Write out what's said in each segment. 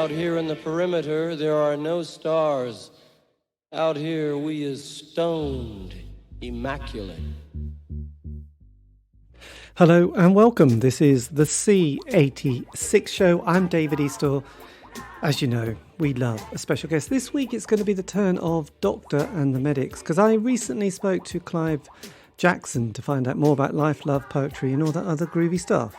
Out here in the perimeter, there are no stars. Out here, we is stoned, immaculate. Hello and welcome. This is the C86 show. I'm David Eastaugh. As you know, we love a special guest. This week it's going to be the turn of Doctor and the Medics, because I recently spoke to Clive Jackson to find out more about life, love, poetry and all that other groovy stuff.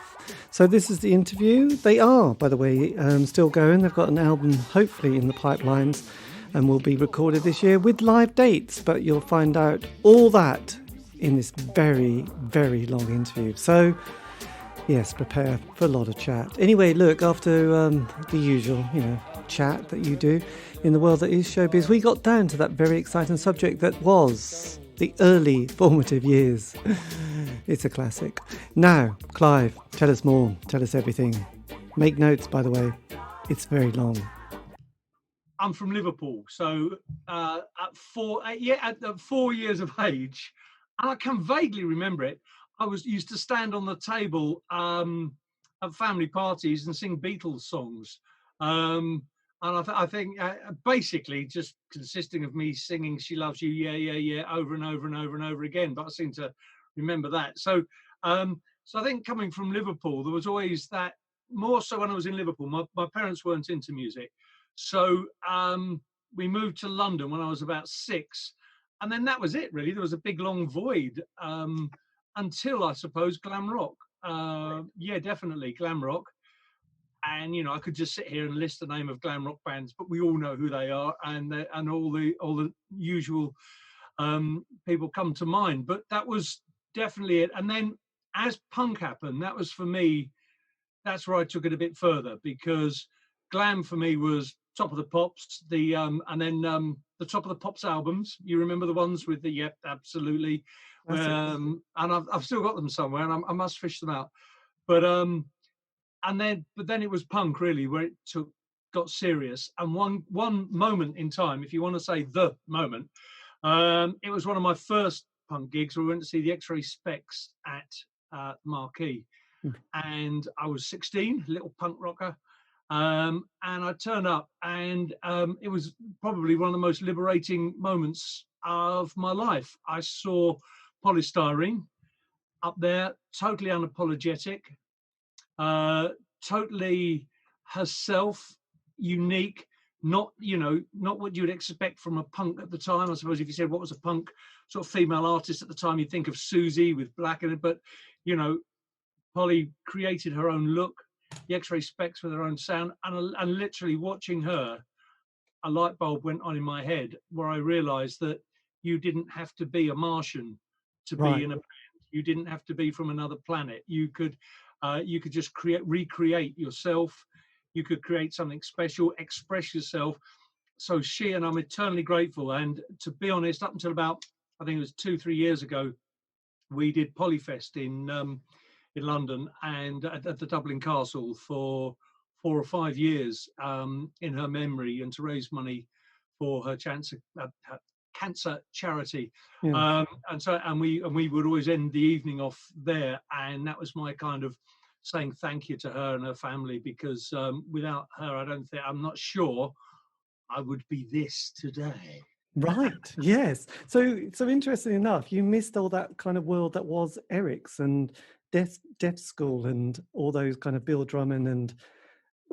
So this is the interview. They are, by the way, still going. They've got an album hopefully in the pipelines and will be recorded this year with live dates, but you'll find out all that in this very, very long interview. So yes, prepare for a lot of chat. Anyway, look, after the usual, chat that you do in the world that is showbiz, we got down to that very exciting subject that was the early formative years. It's a classic. Now, Clive, tell us more. Tell us everything. Make notes, by the way. It's very long. I'm from Liverpool, so at 4 years of age, and I can vaguely remember it, I used to stand on the table at family parties and sing Beatles songs. And I think basically just consisting of me singing "She Loves You," yeah, yeah, yeah, over and over and over and over again. But I seem to remember that. So I think coming from Liverpool, there was always that, more so when I was in Liverpool. My parents weren't into music. So we moved to London when I was about 6. And then that was it, really. There was a big, long void until, I suppose, glam rock. Yeah, definitely, glam rock. And, I could just sit here and list the name of glam rock bands, but we all know who they are, and all the usual people come to mind. But that was definitely it. And then as punk happened, that was, for me, that's where I took it a bit further, because glam for me was Top of the Pops, and then the Top of the Pops albums. You remember the ones with the, yep, absolutely. And I've still got them somewhere, and I must fish them out. But then it was punk, really, where it got serious. And one moment in time, if you want to say the moment, it was one of my first punk gigs where we went to see the X-Ray Specs at Marquee. And I was 16, little punk rocker. And I turned up, and it was probably one of the most liberating moments of my life. I saw Polystyrene up there, totally unapologetic, totally herself, unique, not what you'd expect from a punk at the time. I suppose if you said what was a punk sort of female artist at the time, you'd think of Susie with black in it, but Polly created her own look, the X-Ray Specs with her own sound, and literally watching her, a light bulb went on in my head where I realized that you didn't have to be a Martian to be in a band. You didn't have to be from another planet. You could just recreate yourself. You could create something special, express yourself. So and I'm eternally grateful. And to be honest, up until about, I think it was 2-3 years ago, we did Polyfest in London and at the Dublin Castle for 4 or 5 years in her memory, and to raise money for her cancer charity. Yeah. And we would always end the evening off there, and that was my kind of saying thank you to her and her family, because without her, I'm not sure I would be this today. Right. Yes. So interesting enough, you missed all that kind of world that was Eric's and Deaf School and all those kind of Bill Drummond and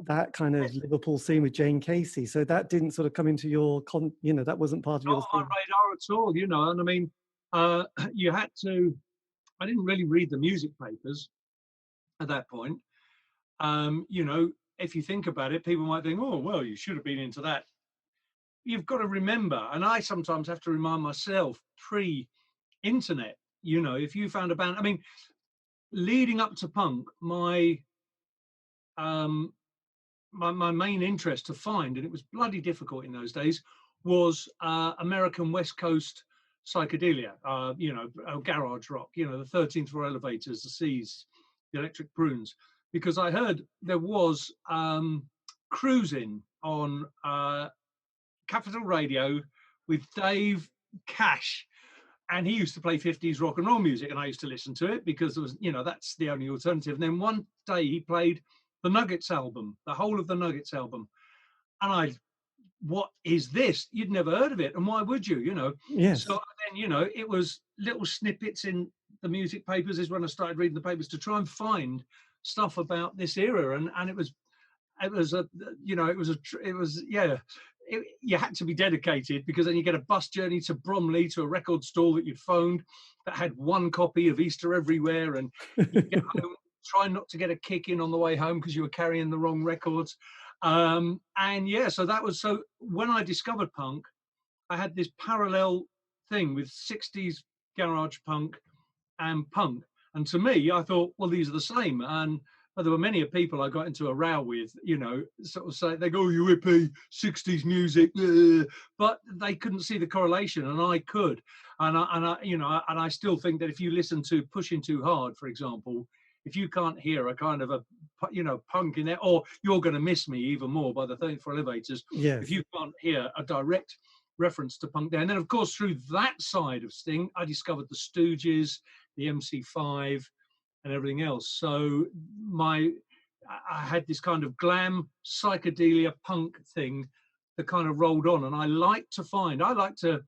that kind of Liverpool scene with Jane Casey. So that didn't sort of come into your, that wasn't part of your scene. Not on my radar at all, and I mean, you had to, I didn't really read the music papers at that point. If you think about it, people might think, oh, well, you should have been into that. You've got to remember, and I sometimes have to remind myself, pre-internet, if you found a band, I mean, leading up to punk, my main interest to find, and it was bloody difficult in those days, was American West Coast psychedelia, garage rock, the 13th floor elevators, the Seas, the Electric Prunes, because I heard there was cruising on Capital Radio with Dave Cash, and he used to play 50s rock and roll music, and I used to listen to it because there was, that's the only alternative. And then one day he played the Nuggets album, the whole of the Nuggets album, what is this? You'd never heard of it, and why would you? Yes. So then, it was little snippets in the music papers. Is when I started reading the papers to try and find stuff about this era, and you had to be dedicated, because then you get a bus journey to Bromley to a record store that you'd phoned that had one copy of Easter Everywhere, and you get home, try not to get a kick in on the way home because you were carrying the wrong records. So when I discovered punk, I had this parallel thing with 60s garage punk and punk. And to me, I thought, well, these are the same. And there were many people I got into a row with, sort of say, they go, you hippie, 60s music, but they couldn't see the correlation, and I could. And I still think that if you listen to Pushing Too Hard, for example, if you can't hear a kind of punk in there, or You're Gonna Miss Me even more by the 34 Elevators, Yes. if you can't hear a direct reference to punk there. And then, of course, through that side of Sting, I discovered the Stooges, the MC5, and everything else. So I had this kind of glam psychedelia punk thing that kind of rolled on, and I like to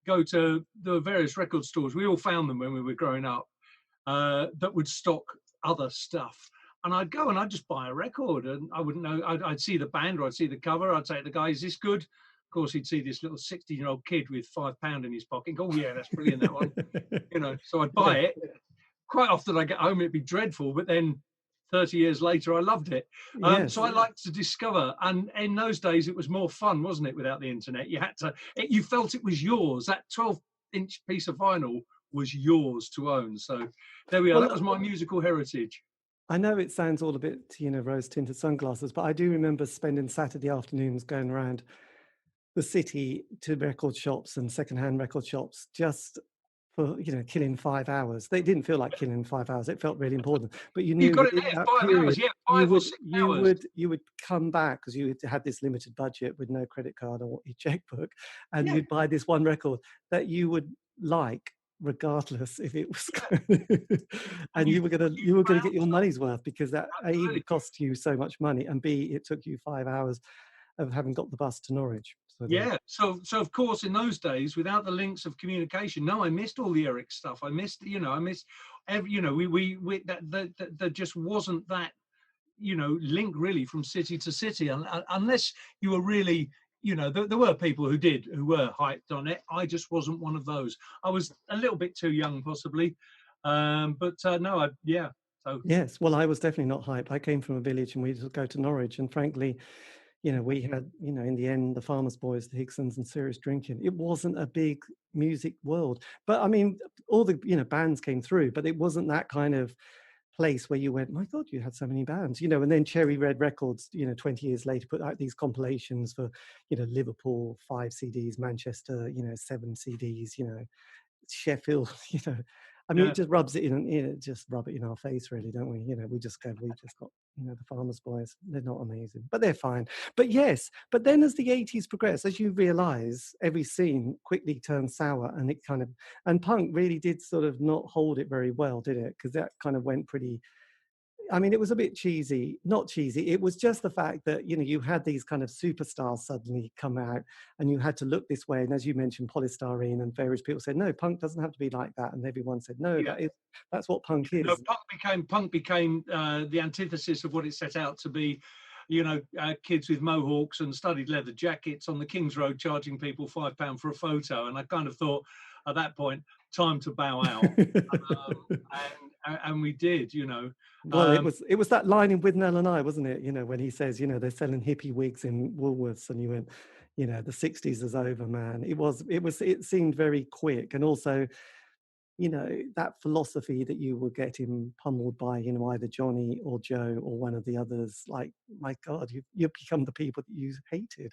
go to the various record stores. We all found them when we were growing up, that would stock other stuff. And I'd go and I'd just buy a record, and I wouldn't know. I'd see the band, or I'd see the cover. I'd say to the guy, "Is this good?" Of course, he'd see this little 16-year-old kid with £5 in his pocket and go, "Oh yeah, that's brilliant, that one." So I'd buy it. Quite often I get home, it'd be dreadful, but then 30 years later, I loved it. Yes. So I liked to discover. And in those days, it was more fun, wasn't it, without the internet? You felt it was yours. That 12-inch piece of vinyl was yours to own. So there we are. That was my musical heritage. I know it sounds all a bit, rose-tinted sunglasses, but I do remember spending Saturday afternoons going around the city to record shops and secondhand record shops just for, killing 5 hours. They didn't feel like killing 5 hours. It felt really important. But you knew got it there, 5 hours, yeah, 5 or 6 hours. You would come back because you had this limited budget with no credit card or your checkbook, and you'd buy this one record that you would like, regardless if it was and you were gonna get your money's worth, because that A, would cost you so much money, and B, it took you 5 hours of having got the bus to Norwich. So of course, in those days, without the links of communication, I missed all the Eric stuff. I missed every, there just wasn't that, link really from city to city, unless you were really, there were people who were hyped on it. I just wasn't one of those. I was a little bit too young, possibly, So yes, well, I was definitely not hyped. I came from a village, and we would go to Norwich, and frankly, we had, in the end, the Farmers Boys, the Higsons, and serious drinking. It wasn't a big music world, but I mean, all the bands came through, but it wasn't that kind of place where you went, my God, you had so many bands, and then Cherry Red Records, 20 years later, put out these compilations for, Liverpool, 5 CDs, Manchester, 7 CDs, Sheffield, I mean, it just rubs it in, just rub it in our face, really, don't we? We just got, the Farmers Boys. They're not amazing, but they're fine. But yes, but then as the 80s progressed, as you realise, every scene quickly turned sour, and it and punk really did sort of not hold it very well, did it? Because that kind of went pretty, I mean, it was a bit cheesy, not cheesy. It was just the fact that, you had these kind of superstars suddenly come out, and you had to look this way. And as you mentioned, polystyrene, and various people said, no, punk doesn't have to be like that. And everyone said, no, that's what punk is. No, punk became the antithesis of what it set out to be. Kids with mohawks and studded leather jackets on the King's Road charging people £5 for a photo. And I kind of thought at that point, time to bow out. And we did, Well, it was that line in With Nell and I, wasn't it? When he says, they're selling hippie wigs in Woolworths, and you went, the 60s is over, man. It seemed very quick. And also, that philosophy that you were getting pummeled by, either Johnny or Joe or one of the others, like, my God, you've become the people that you hated.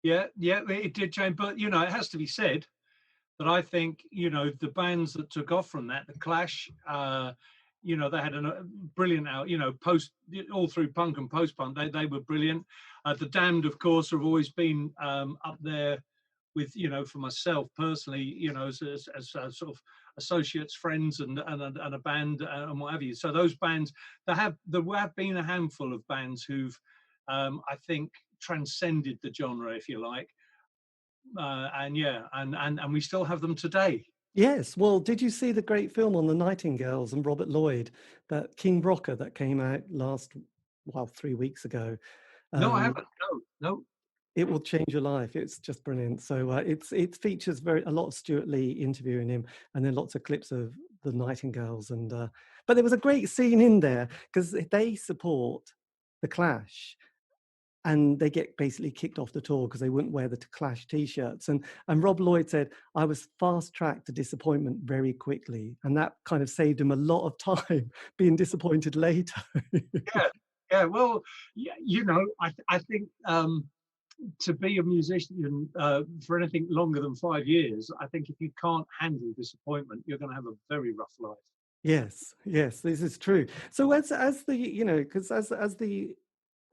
Yeah, it did change. But, it has to be said that I think, the bands that took off from that, the Clash, they had a brilliant out, post, all through punk and post-punk, they were brilliant. The Damned, of course, have always been up there with, for myself personally, as sort of associates, friends, and a band and what have you. So those bands, there have been a handful of bands who've I think transcended the genre, if you like. And we still have them today. Yes. Well, did you see the great film on the Nightingales and Robert Lloyd, that King Brocker that came out 3 weeks ago? No, I Um, haven't. No. it will change your life. It's just brilliant. So it features a lot of Stuart Lee interviewing him, and then lots of clips of the Nightingales. And but there was a great scene in there because they support the Clash, and they get basically kicked off the tour because they wouldn't wear the Clash t-shirts. And Rob Lloyd said, I was fast-tracked to disappointment very quickly, and that kind of saved him a lot of time being disappointed later. Yeah. Well, I think to be a musician for anything longer than 5 years, I think if you can't handle disappointment, you're going to have a very rough life. Yes, this is true. So as the because as the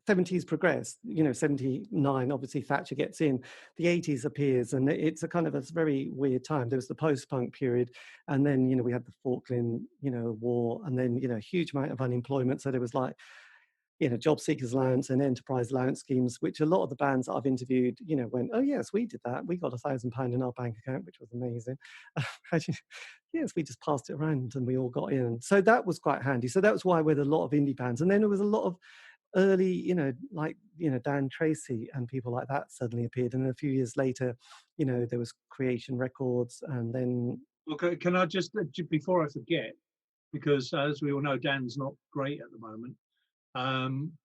70s progressed, 79, obviously Thatcher gets in, the 80s appears, and it's a kind of a very weird time. There was the post-punk period, and then, we had the Falkland, war, and then, a huge amount of unemployment. So there was like, job seekers allowance and enterprise allowance schemes, which a lot of the bands that I've interviewed, went, oh yes, we did that. We got £1,000 in our bank account, which was amazing. Yes, we just passed it around and we all got in. So that was quite handy. So that was why with a lot of indie bands. And then there was a lot of early, Dan Tracy and people like that suddenly appeared. And a few years later, there was Creation Records, and then... Okay, can I just, before I forget, because as we all know, Dan's not great at the moment,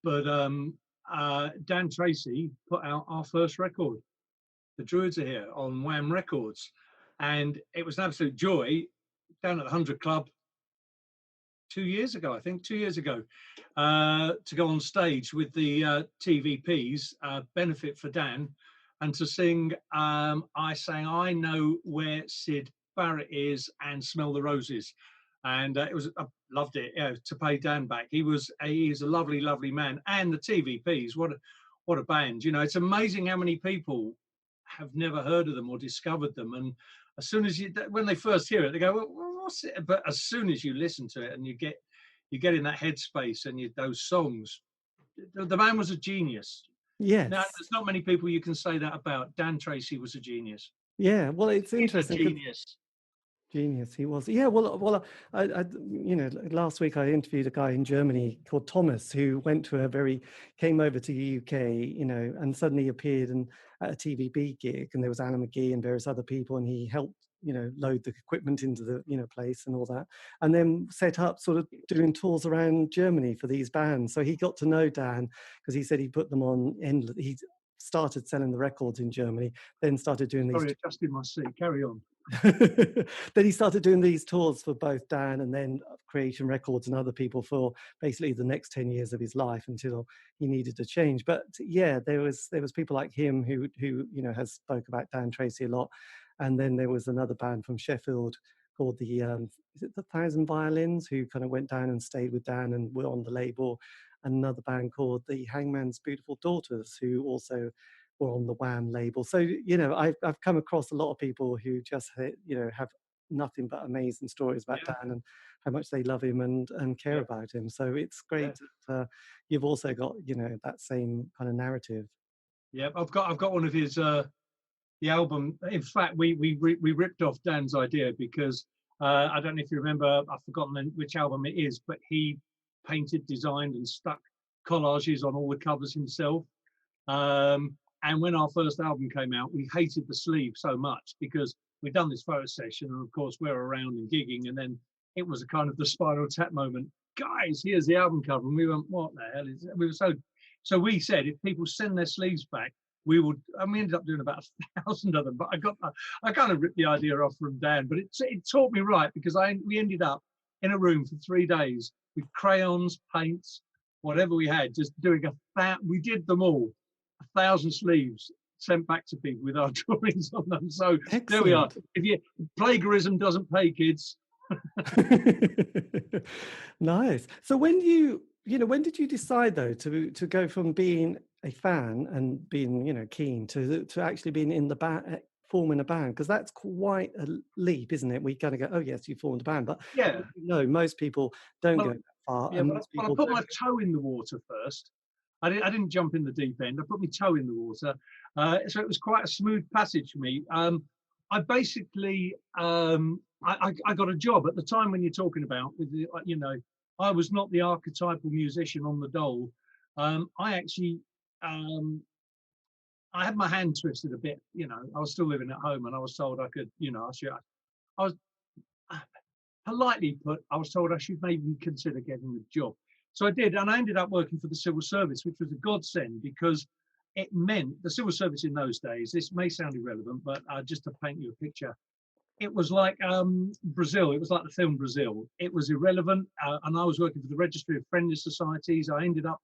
but Dan Tracy put out our first record, The Druids Are Here, on Wham Records. And it was an absolute joy down at the 100 Club 2 years ago, to go on stage with the TVPs, Benefit for Dan, and to sing, I sang I Know Where Sid Barrett Is and Smell the Roses. And I loved it, to pay Dan back. He's a lovely, lovely man. And the TVPs, what a band. It's amazing how many people have never heard of them or discovered them. And as soon as when they first hear it, they go, well, what's it? But as soon as you listen to it and you get in that headspace and those songs, the man was a genius. Yes. Now, there's not many people you can say that about. Dan Tracy was a genius. Yeah, well, it's interesting. Genius. He was. Yeah, well, I last week I interviewed a guy in Germany called Thomas who came over to the UK, and suddenly appeared at a TVB gig, and there was Anna McGee and various other people, and he helped, load the equipment into the, place and all that, and then set up sort of doing tours around Germany for these bands. So he got to know Dan because he said he put them on he started selling the records in Germany, then started doing these... Sorry, adjusting my seat. Carry on. Then he started doing these tours for both Dan and then Creation Records and other people for basically the next 10 years of his life until he needed to change. But yeah, there was people like him who has spoke about Dan Tracy a lot. And then there was another band from Sheffield called the is it the Thousand Violins, who kind of went down and stayed with Dan and were on the label. And another band called the Hangman's Beautiful Daughters, who also were on the Wham label. So, I've come across a lot of people who just, have nothing but amazing stories about Dan and how much they love him and care about him. So it's great that you've also got, that same kind of narrative. Yeah, I've got one of his, the album. In fact, we ripped off Dan's idea because I don't know if you remember, I've forgotten which album it is, but he painted, designed and stuck collages on all the covers himself. And when our first album came out, we hated the sleeve so much because we'd done this photo session, and of course we're around and gigging, and then it was a kind of the Spinal Tap moment. Guys, here's the album cover, and we went, "What the hell is it?" We were so we said, if people send their sleeves back, we would. And we ended up doing about 1,000 of them. But I kind of ripped the idea off from Dan, but it taught me right, because we ended up in a room for 3 days with crayons, paints, whatever we had, just doing we did them all. 1,000 sleeves sent back to people with our drawings on them. So excellent. There we are. Plagiarism doesn't pay, kids. Nice. So when did you decide though to go from being a fan and being keen to actually being in the band, forming a band? Because that's quite a leap, isn't it? We kind of go, oh yes, you formed a band, but most people don't go that far. Yeah, I put my toe in the water first. I didn't jump in the deep end. I put my toe in the water. So it was quite a smooth passage for me. I basically, I got a job at the time when you're talking about, with the, you know, I was not the archetypal musician on the dole. I actually, I had my hand twisted a bit, you know, I was still living at home and I was told I could, you know, I was politely put, I was told I should maybe consider getting a job. So I did, and I ended up working for the civil service, which was a godsend because it meant the civil service in those days, this may sound irrelevant, but just to paint you a picture, it was like Brazil, it was like the film Brazil. It was irrelevant, and I was working for the Registry of Friendly Societies. I ended up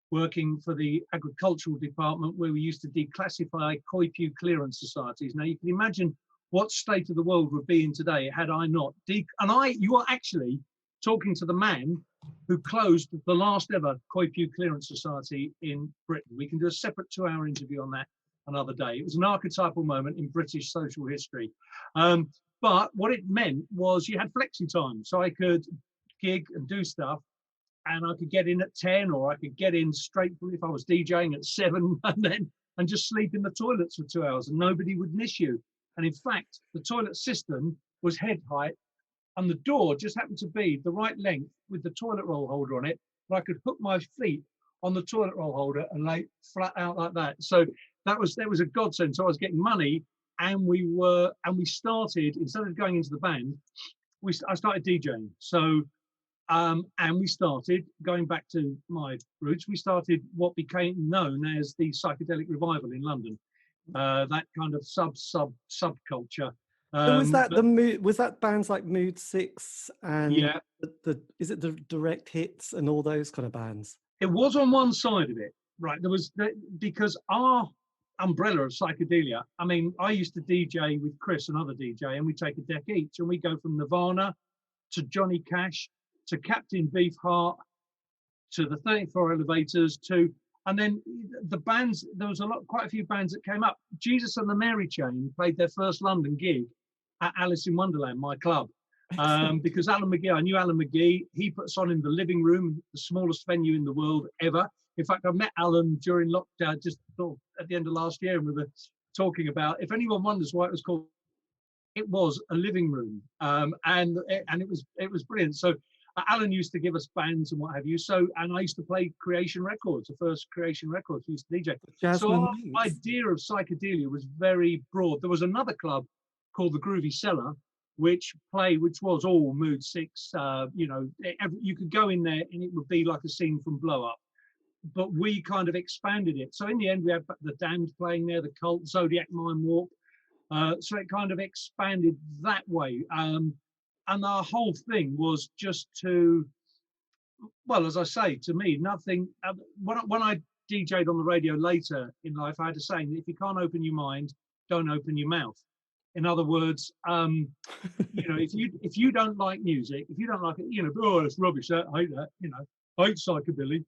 working for the agricultural department where we used to declassify Koipu clearance societies. Now you can imagine what state of the world would be in today had I not. You are actually talking to the man who closed the last ever Koipu clearance society in Britain. We can do a separate 2-hour interview on that another day. It was an archetypal moment in British social history. But what it meant was you had flexi time. So I could gig and do stuff, and I could get in at 10, or I could get in straight if I was DJing at 7, and just sleep in the toilets for 2 hours and nobody would miss you. And in fact, the toilet system was head height, and the door just happened to be the right length with the toilet roll holder on it, but I could hook my feet on the toilet roll holder and lay flat out like that. So that was a godsend. So I was getting money, and we started, instead of going into the band, I started DJing. So and we started, going back to my roots, we started what became known as the psychedelic revival in London. That kind of subculture. So was that was that bands like Mood 6 and yeah, is it the Direct Hits and all those kind of bands? It was on one side of it, right? There was because our umbrella of psychedelia. I mean, I used to DJ with Chris, another DJ, and we take a deck each, and we go from Nirvana to Johnny Cash to Captain Beefheart to the 34 Elevators and then the bands. There was quite a few bands that came up. Jesus and the Mary Chain played their first London gig at Alice in Wonderland, my club, because Alan McGee. I knew Alan McGee. He put us on in the living room, the smallest venue in the world ever. In fact, I met Alan during lockdown, just at the end of last year, and we were talking about. If anyone wonders why it was called, it was a living room, and it was brilliant. So. Alan used to give us bands and what have you. So, and I used to play Creation Records, the first Creation Records, we used to DJ. So our idea of psychedelia was very broad. There was another club called the Groovy Cellar, which was all Mood 6. You know, you could go in there and it would be like a scene from Blow Up. But we kind of expanded it. So in the end, we had the Damned playing there, the Cult, Zodiac Mind Warp. So it kind of expanded that way. And our whole thing was just to, well, as I say, to me, nothing. When I DJ'd on the radio later in life, I had a saying that if you can't open your mind, don't open your mouth. In other words, you know, if you don't like music, if you don't like it, you know, oh, it's rubbish. I hate that. You know, I hate psychobilly.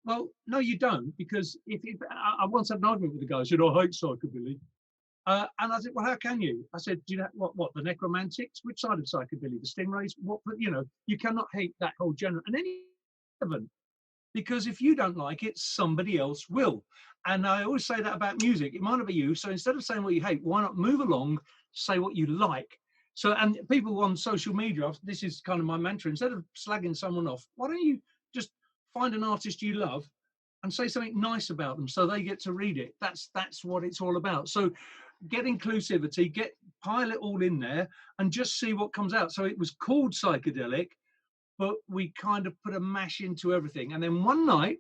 Well, no, you don't, because I once had an argument with the guy who said, I hate psychobilly. And I said, well, how can you? I said, do you know what the necromantics? Which side of psychobilly? The stingrays? What? You know, you cannot hate that whole genre. And any relevant, because if you don't like it, somebody else will. And I always say that about music. It might not be you. So instead of saying what you hate, why not move along, say what you like? So, and people on social media, this is kind of my mantra. Instead of slagging someone off, why don't you just find an artist you love and say something nice about them so they get to read it? That's what it's all about. So get inclusivity, pile it all in there and just see what comes out. So it was called psychedelic, but we kind of put a mash into everything. And then one night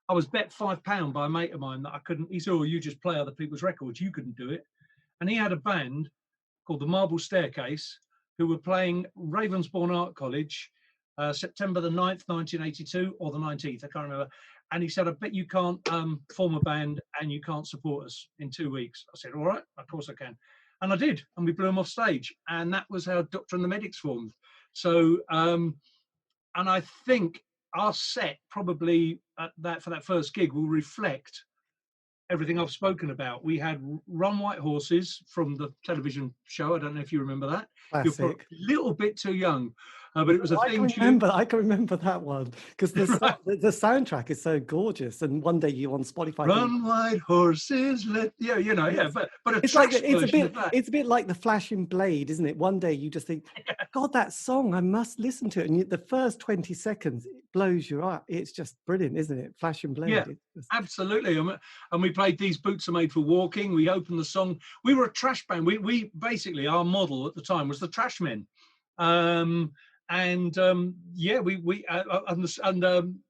I was bet £5 by a mate of mine that I couldn't. He said, oh, you just play other people's records, you couldn't do it. And he had a band called the Marble Staircase who were playing Ravensbourne Art College September the 9th 1982 or the 19th, I can't remember. And he said, I bet you can't form a band and you can't support us in 2 weeks. I said, all right, of course I can. And I did. And we blew them off stage. And that was how Doctor and the Medics formed. So, and I think our set probably for that first gig will reflect everything I've spoken about. We had Run White Horses from the television show. I don't know if you remember that. Classic. You're probably a little bit too young. but it was a theme tune. I can remember that one because Right. the soundtrack is so gorgeous. And one day you on Spotify. Run, white horses, yeah, Yes. but a It's like trash version of that. it's a bit like the Flashing Blade, isn't it? One day you just think, God, that song, I must listen to it. And the first 20 seconds, it blows your eye. It's just brilliant, isn't it? Flashing Blade. Yeah, absolutely. And we played These Boots Are Made for Walking. We opened the song. We were a trash band. We basically, our model at the time was the Trashmen. Yeah,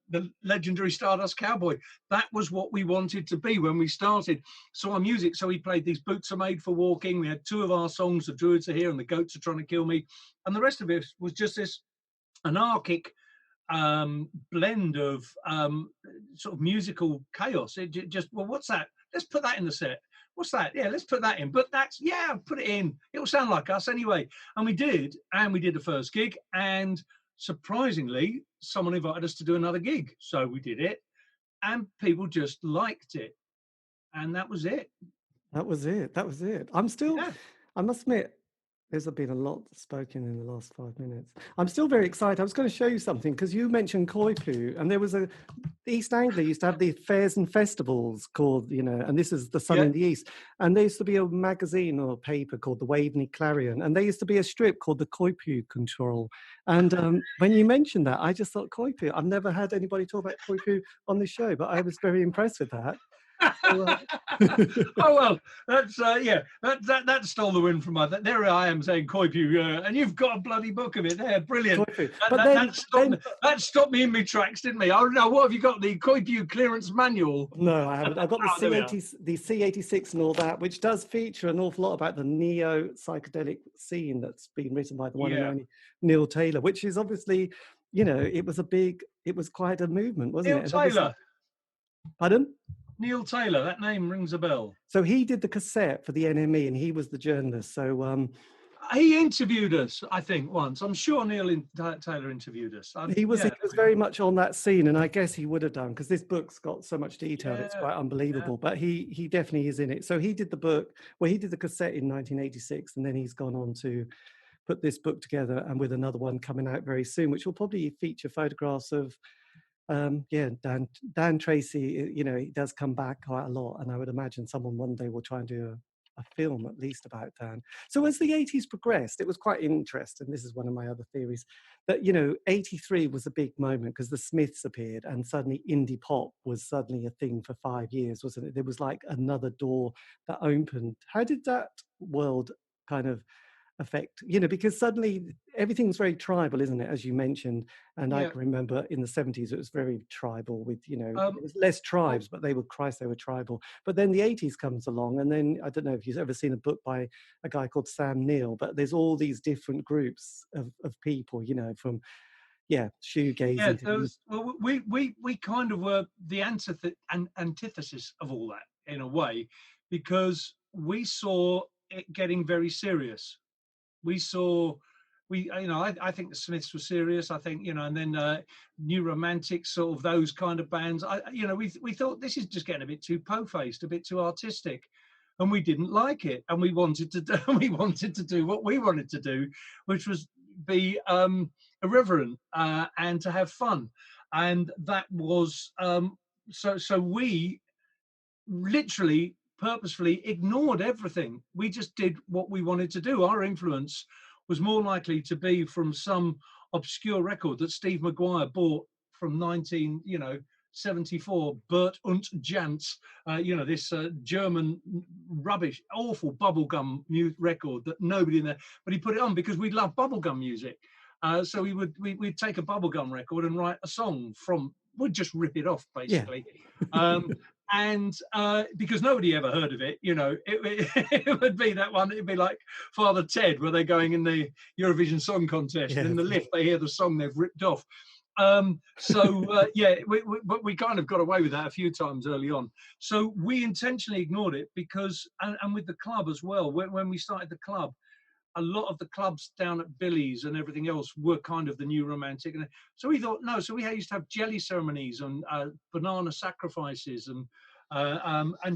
the legendary Stardust Cowboy. That was what we wanted to be when we started. So our music, so we played These Boots Are Made for Walking. We had two of our songs, The Druids Are Here and The Goats Are Trying to Kill Me. And the rest of it was just this anarchic blend of sort of musical chaos. It just, well, what's that? Let's put that in the set. What's that? Yeah, let's put that in. But that's, yeah, put it in. It'll sound like us anyway. And we did the first gig, and surprisingly, someone invited us to do another gig. So we did it, and people just liked it. And that was it. That was it. I'm still, I must admit, there's been a lot spoken in the last 5 minutes. I'm still very excited. I was going to show you something because you mentioned Koipu, and there was East Anglia used to have the fairs and festivals called, and this is the Sun in the East. And there used to be a magazine or a paper called the Waveney Clarion, and there used to be a strip called the Koipu Control. And when you mentioned that, I just thought Koipu. I've never had anybody talk about Koipu on the show, but I was very impressed with that. Oh well, that's that stole the win from my. There I am saying Koipu, and you've got a bloody book of it there, brilliant. That stopped me in my tracks, didn't me? Oh no, what have you got? The Koipu clearance manual? No, I haven't. I've got the C86 and all that, which does feature an awful lot about the neo-psychedelic scene that's been written by the one and only Neil Taylor, which is obviously, it was quite a movement, wasn't it? Neil Taylor. Pardon? Neil Taylor, that name rings a bell. So he did the cassette for the NME, and he was the journalist. So he interviewed us, I think, once. I'm sure Neil Taylor interviewed us. He was very much on that scene, and I guess he would have done, because this book's got so much detail. It's quite unbelievable. But he definitely is in it. So he did the book. Well, he did the cassette in 1986, and then he's gone on to put this book together, and with another one coming out very soon, which will probably feature photographs of. Dan Tracy, he does come back quite a lot, and I would imagine someone one day will try and do a film at least about Dan. So as the 80s progressed, it was quite interesting. This is one of my other theories, that 83 was a big moment because the Smiths appeared, and suddenly indie pop was suddenly a thing for 5 years, wasn't it? There was like another door that opened. How did that world kind of affect, because suddenly everything's very tribal, isn't it, as you mentioned? And I can remember in the 70s it was very tribal with, it was less tribes, but they were tribal. But then the 80s comes along, and then I don't know if you've ever seen a book by a guy called Sam Neill, but there's all these different groups of people, from shoegazing. Well, we kind of were the antithesis of all that in a way, because we saw it getting very serious. I think the Smiths were serious. I think, and then New Romantics, sort of those kind of bands. We thought this is just getting a bit too po-faced, a bit too artistic, and we didn't like it. And we wanted to do what we wanted to do, which was be irreverent and to have fun. And that was so we literally purposefully ignored everything. We just did what we wanted to do. Our influence was more likely to be from some obscure record that Steve Maguire bought from 1974, Bert und Jans, this German rubbish, awful bubblegum record that nobody in there, but he put it on because we love bubblegum music. So we'd take a bubblegum record and write a song we'd just rip it off, basically. And because nobody ever heard of it, it would be that one. It'd be like Father Ted, where they're going in the Eurovision Song Contest, and in the lift they hear the song they've ripped off. But we kind of got away with that a few times early on. So we intentionally ignored it because, and with the club as well, when we started the club, a lot of the clubs down at Billy's and everything else were kind of the New Romantic. And so we thought, no, so we used to have jelly ceremonies and banana sacrifices and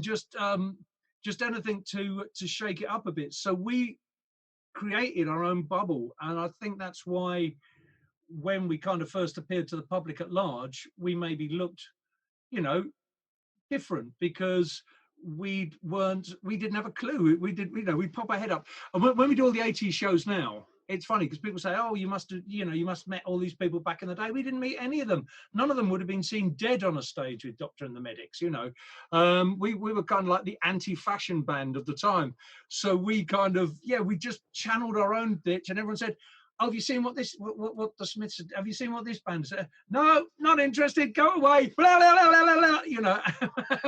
just anything to shake it up a bit. So we created our own bubble. And I think that's why when we kind of first appeared to the public at large, we maybe looked, you know, different because we didn't have a clue. We did, you know, we pop our head up. And when we do all the 80s shows now, it's funny because people say, oh, you must have met all these people back in the day. We didn't meet any of them. None of them would have been seen dead on a stage with Doctor and the Medics, you know. We were kind of like the anti-fashion band of the time. So we kind of, we just channeled our own ditch, and everyone said, oh, have you seen what the Smiths, have you seen what this band said? No, not interested, go away, blah, blah, blah, blah, blah, blah. You know,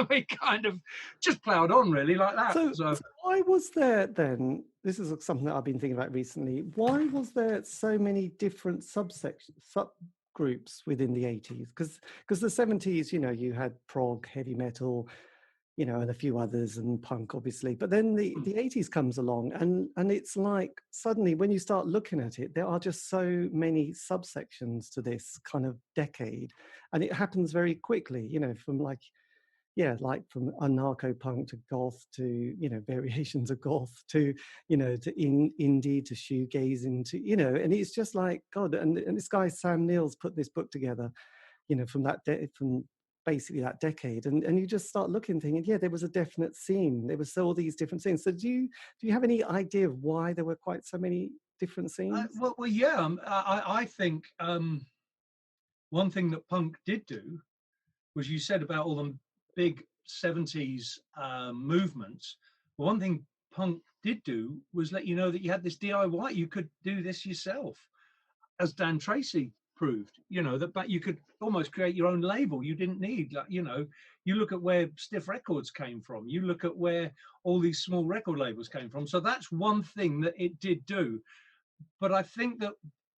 we kind of just ploughed on really like that. So why was there then, this is something that I've been thinking about recently, why was there so many different subgroups within the 80s? Because the 70s, you know, you had prog, heavy metal, you know, and a few others, and punk, obviously. But then the 80s comes along, and it's like suddenly when you start looking at it, there are just so many subsections to this kind of decade, and it happens very quickly, you know, from like from anarcho-punk to goth to, you know, variations of goth to, you know, to indie to shoegazing to, you know, and it's just like, God, and this guy Sam Neill's put this book together, you know, from basically that decade, and you just start looking thinking, there was a definite scene, there was all these different things. So do you have any idea of why there were quite so many different scenes? I think one thing that punk did do was, you said about all the big 70s movements, but one thing punk did do was let you know that you had this DIY, you could do this yourself, as Dan Tracy proved, you know, that, but you could almost create your own label. You didn't need, like, you know, you look at where Stiff Records came from, you look at where all these small record labels came from. So that's one thing that it did do. But I think that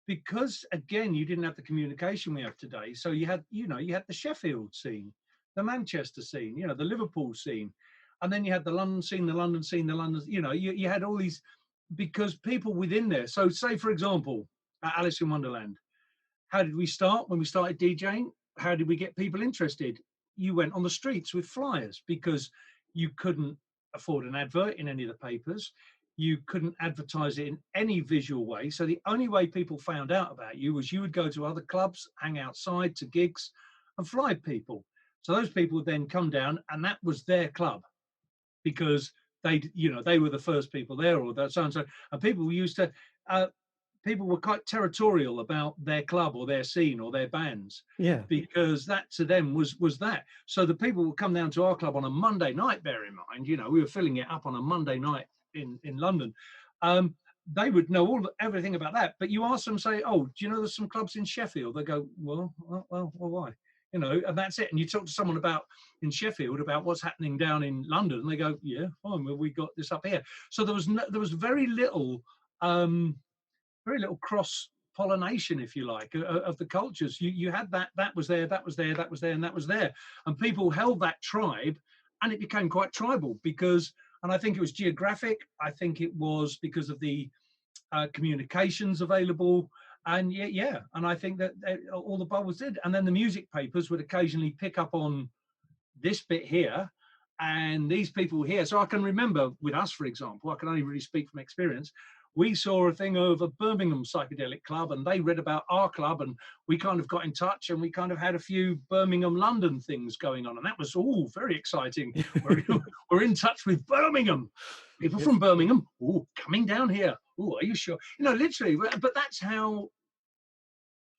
because, again, you didn't have the communication we have today, so you had the Sheffield scene, the Manchester scene, you know, the Liverpool scene, and then you had the London scene, you know, you had all these, because people within there. So say, for example, at Alice in Wonderland, how did we start when we started DJing? How did we get people interested? You went on the streets with flyers because you couldn't afford an advert in any of the papers. You couldn't advertise it in any visual way. So the only way people found out about you was you would go to other clubs, hang outside to gigs, and fly people. So those people would then come down, and that was their club because they were the first people there, or that so and so. And people used to, people were quite territorial about their club or their scene or their bands, because that to them was that. So the people would come down to our club on a Monday night. Bear in mind, you know, we were filling it up on a Monday night in London. They would know everything about that. But you ask them, say, oh, do you know there's some clubs in Sheffield? They go, well, why? You know, and that's it. And you talk to someone in Sheffield about what's happening down in London, and they go, yeah, fine, well, we got this up here. So there was very little cross pollination, if you like, of the cultures. You had that was there, that was there, that was there, and that was there, and people held that tribe, and it became quite tribal because. And I think it was geographic. I think it was because of the communications available. And and I think that all the bubbles did. And then the music papers would occasionally pick up on this bit here and these people here. So I can remember with us, for example, I can only really speak from experience. We saw a thing of a Birmingham psychedelic club, and they read about our club, and we kind of got in touch, and we kind of had a few Birmingham, London things going on, and that was all very exciting. We're in touch with Birmingham. People from Birmingham, coming down here. Are you sure? You know, literally, but that's how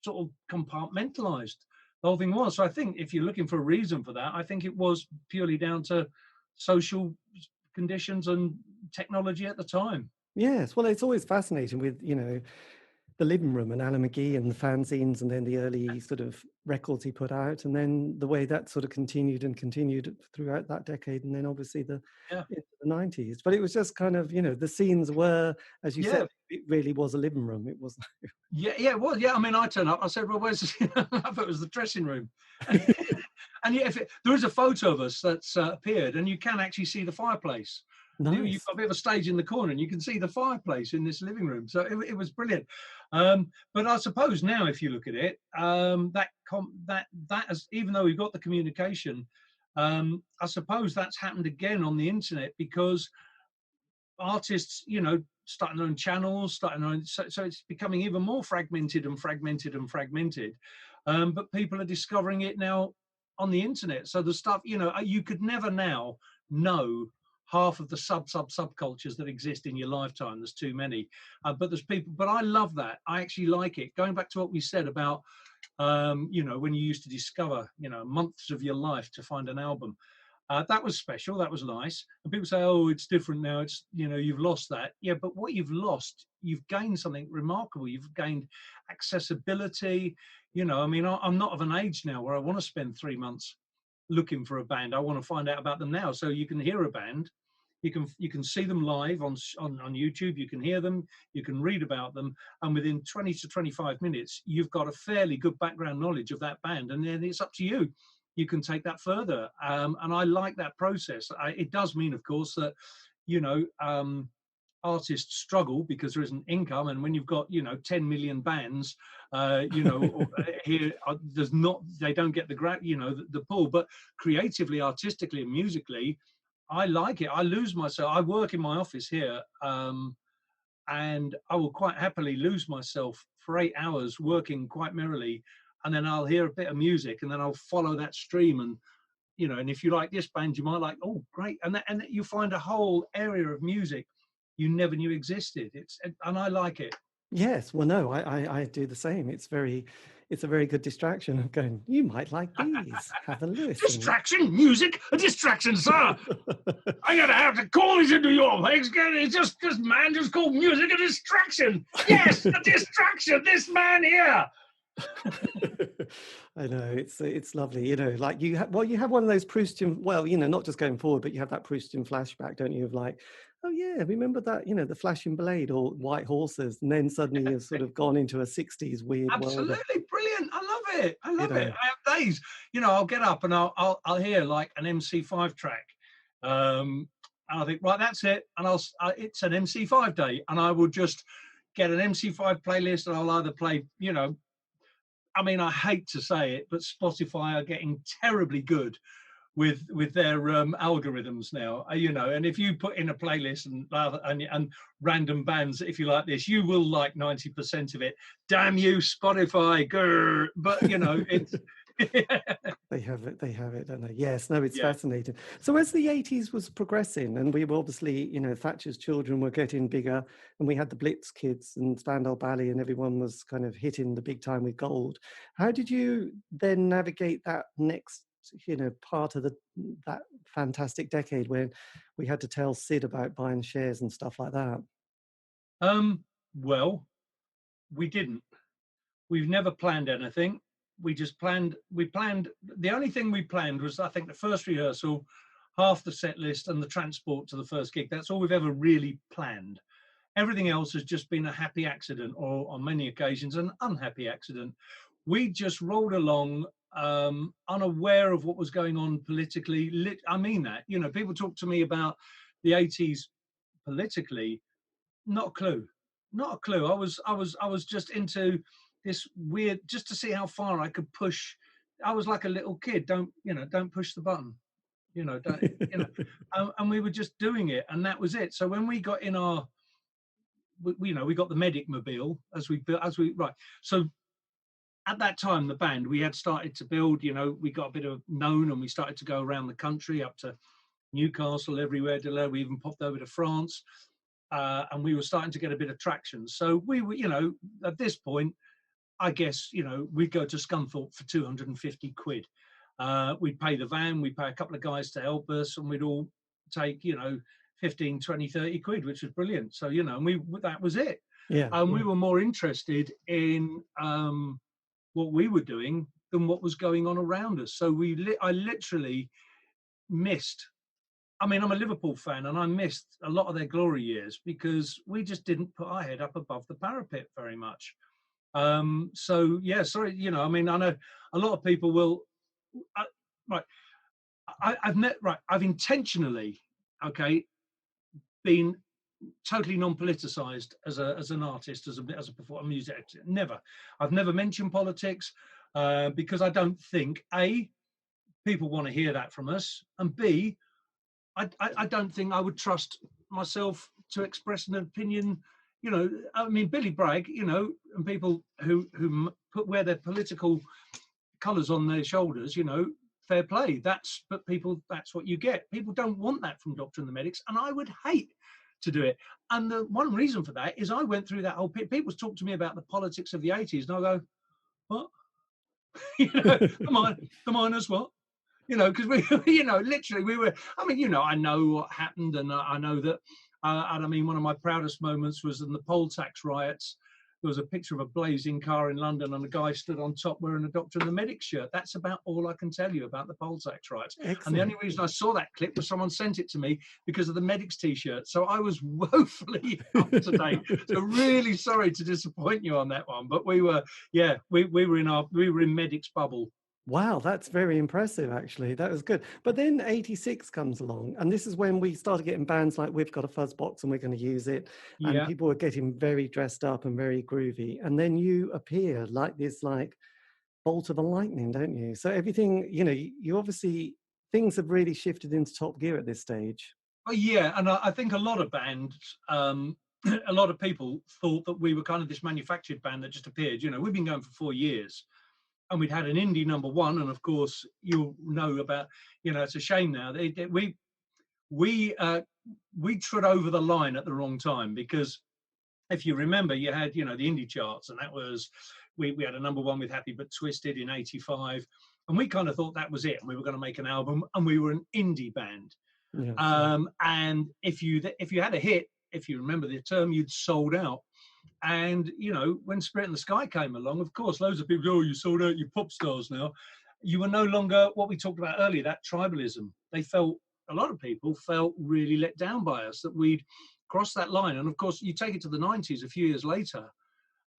sort of compartmentalized the whole thing was. So I think if you're looking for a reason for that, I think it was purely down to social conditions and technology at the time. Yes, well, it's always fascinating with, you know, the Living Room and Alan McGee and the fanzines, and then the early sort of records he put out, and then the way that sort of continued throughout that decade, and then obviously the 90s. But it was just kind of, you know, the scenes were, as you said, it really was a living room. It was. It was. Yeah, I mean, I turned up. I said, "Well, where's?" I thought it was the dressing room. And there is a photo of us that's appeared, and you can actually see the fireplace. Nice. You've got a bit of a stage in the corner, and you can see the fireplace in this living room. So it was brilliant. But I suppose now, if you look at it, that has, even though we've got the communication, I suppose that's happened again on the internet, because artists, you know, starting their own channels, starting their own, so it's becoming even more fragmented. But people are discovering it now on the internet. So the stuff, you could never now know half of the subcultures that exist in your lifetime. There's too many. But there's people, but I love that. I actually like it. Going back to what we said about, when you used to discover, months of your life to find an album. That was special. That was nice. And people say, "Oh, it's different now. It's you've lost that." Yeah, but what you've lost, you've gained something remarkable. You've gained accessibility. I'm not of an age now where I want to spend 3 months looking for a band. I want to find out about them now. So you can hear a band, you can see them live on YouTube. You can hear them, you can read about them, and within 20 to 25 minutes, you've got a fairly good background knowledge of that band. And then it's up to you. You can take that further. And I like that process. It does mean, of course, that, artists struggle because there isn't income. And when you've got, 10 million bands, here, they don't get the pull. But creatively, artistically, and musically, I like it. I lose myself. I work in my office here, and I will quite happily lose myself for 8 hours working quite merrily. And then I'll hear a bit of music, and then I'll follow that stream. And and if you like this band, you might like, oh, great, and you find a whole area of music you never knew existed. And I like it. Yes, well, no, I do the same. It's a very good distraction of going, you might like these. Have a listen. Distraction, music, a distraction, sir. I'm gonna have to call this into your place. It's just man just called music a distraction. Yes, a distraction. This man here. I know, it's lovely, like you have one of those Proustian, not just going forward, but you have that Proustian flashback, don't you, of like, oh yeah, remember that, the flashing blade or white horses, and then suddenly you've sort of gone into a 60s weird absolutely world. Brilliant. I love it. I have days, I'll get up and I'll hear like an MC5 track, and I think, right, that's it, and it's an MC5 day, and I will just get an MC5 playlist, and I'll either play, I hate to say it, but Spotify are getting terribly good with their algorithms now, and if you put in a playlist and random bands, if you like this, you will like 90% of it. Damn you, Spotify, grr. But it's They have it, don't they? Yes, no, it's fascinating. So as the 80s was progressing, and we were obviously, Thatcher's children were getting bigger, and we had the Blitz kids and Spandau Ballet, and everyone was kind of hitting the big time with gold. How did you then navigate that next, part of that fantastic decade when we had to tell Sid about buying shares and stuff like that? Well, we didn't. We've never planned anything. We planned. The only thing we planned was, I think, the first rehearsal, half the set list, and the transport to the first gig. That's all we've ever really planned. Everything else has just been a happy accident, or on many occasions an unhappy accident. We just rolled along, unaware of what was going on politically. I mean that. People talk to me about the 80s politically. Not a clue. Not a clue. I was just into this weird, just to see how far I could push. I was like a little kid. Don't push the button. Don't. And we were just doing it, and that was it. So when we got in we got the medic mobile as we right. So at that time, the band, we had started to build. We got a bit of known, and we started to go around the country, up to Newcastle, everywhere. We even popped over to France. And we were starting to get a bit of traction. So we were, at this point, I guess, we'd go to Scunthorpe for 250 quid. We'd pay the van, we'd pay a couple of guys to help us, and we'd all take, 15, 20, 30 quid, which was brilliant. So, and that was it. Yeah. We were more interested in what we were doing than what was going on around us. So I literally missed. I'm a Liverpool fan, and I missed a lot of their glory years because we just didn't put our head up above the parapet very much. So yeah, sorry, I know a lot of people will. I've intentionally, been totally non-politicized as an artist, as a performer, music. Never. I've never mentioned politics because I don't think A, people want to hear that from us, and B, I don't think I would trust myself to express an opinion. You know, I mean, Billy Bragg, you know, and people who wear their political colours on their shoulders, you know, fair play. That's what you get. People don't want that from Doctor and the Medics, and I would hate to do it. And the one reason for that is I went through that whole people talk to me about the politics of the 80s, and I go, what? You know, the miners what? You know, because we, you know, literally we were, I mean, you know, I know what happened, and I know that, and I mean, one of my proudest moments was in the poll tax riots. There was a picture of a blazing car in London, and a guy stood on top wearing a Doctor and the Medic shirt. That's about all I can tell you about the poll tax riots. Excellent. And the only reason I saw that clip was someone sent it to me because of the Medics t-shirt. So I was woefully up to date. So really sorry to disappoint you on that one, but we were, yeah, we were in Medics bubble. Wow, that's very impressive, actually. That was good. But then 86 comes along, and this is when we started getting bands like We've Got a Fuzz Box and We're Going to Use It. And Yeah. people were getting very dressed up and very groovy. And then you appear like this, like, bolt of the lightning, don't you? So everything, you know, you obviously, things have really shifted into top gear at this stage. Oh, yeah. And I think a lot of bands, a lot of people thought that we were kind of this manufactured band that just appeared. You know, we've been going for 4 years. And we'd had an indie number one, and of course, you'll know about. You know, it's a shame now. We trod over the line at the wrong time, because if you remember, you had, you know, the indie charts, and that was we had a number one with Happy But Twisted in '85, and we kind of thought that was it, and we were going to make an album, and we were an indie band. Yes. And if you had a hit, if you remember the term, you'd sold out. And, you know, when Spirit in the Sky came along, of course, loads of people go, oh, you sold out, you pop stars now. You were no longer what we talked about earlier, that tribalism. A lot of people felt really let down by us, that we'd crossed that line. And of course, you take it to the 90s, a few years later,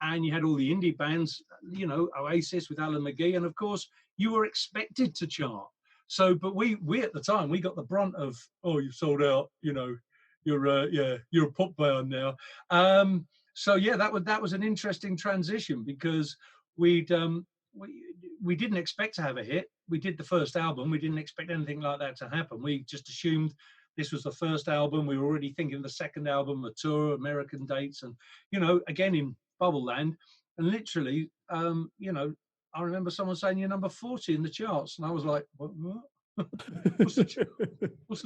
and you had all the indie bands, you know, Oasis with Alan McGee. And of course, you were expected to chart. So, but we at the time, we got the brunt of, oh, you've sold out, you know, you're a pop band now. So yeah, that was an interesting transition, because we didn't expect to have a hit. We did the first album. We didn't expect anything like that to happen. We just assumed this was the first album. We were already thinking of the second album, a tour, American dates, and, you know, again in Bubble Land. And literally, you know, I remember someone saying you're number 40 in the charts, and I was like, what? What's the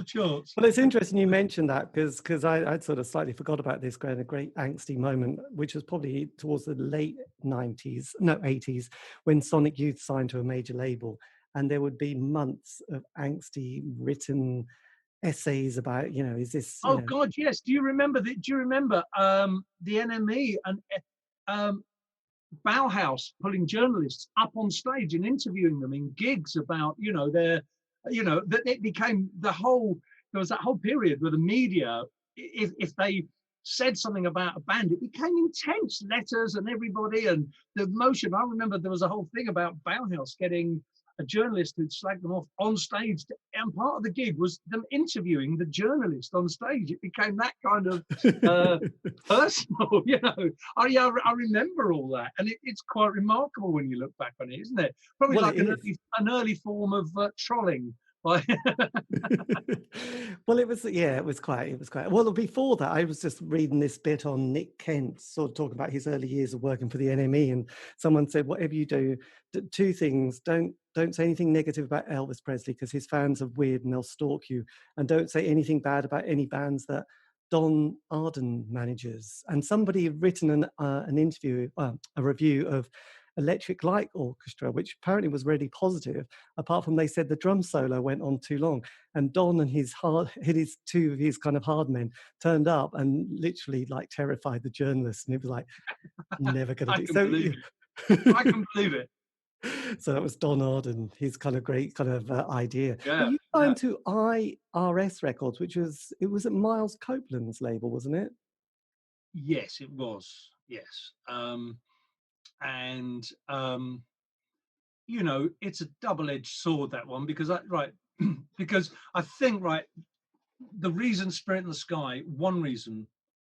chance? Well, it's interesting you mentioned that, because I'd sort of slightly forgot about this kind of great angsty moment, which was probably towards the late 80s, when Sonic Youth signed to a major label, and there would be months of angsty written essays about, you know, is this... Oh, God, yes. Do you remember the NME and Bauhaus pulling journalists up on stage and interviewing them in gigs about, you know, their... You know, that it became there was that whole period where the media, if they said something about a band, it became intense, letters and everybody, and the emotion. I remember there was a whole thing about Bauhaus getting a journalist who'd slagged them off on stage, and part of the gig was them interviewing the journalist on stage. It became that kind of personal, you know. I remember all that, and it's quite remarkable when you look back on it, isn't it? Probably like an early form of trolling. Well, it was quite. Well, before that, I was just reading this bit on Nick Kent, sort of talking about his early years of working for the NME, and someone said, whatever you do, two things: don't say anything negative about Elvis Presley, because his fans are weird and they'll stalk you, and don't say anything bad about any bands that Don Arden manages. And somebody had written an interview, a review of Electric Light Orchestra, which apparently was really positive, apart from they said the drum solo went on too long, and Don and his two of his kind of hard men turned up and literally like terrified the journalists, and it was like, never gonna do so. I can believe it. So that was Don Arden, his kind of great kind of idea. Yeah, you signed to IRS Records, which was at Miles Copeland's label, wasn't it? Yes, it was. Yes. And you know, it's a double-edged sword, that one, because because I think the reason Spirit in the Sky, one reason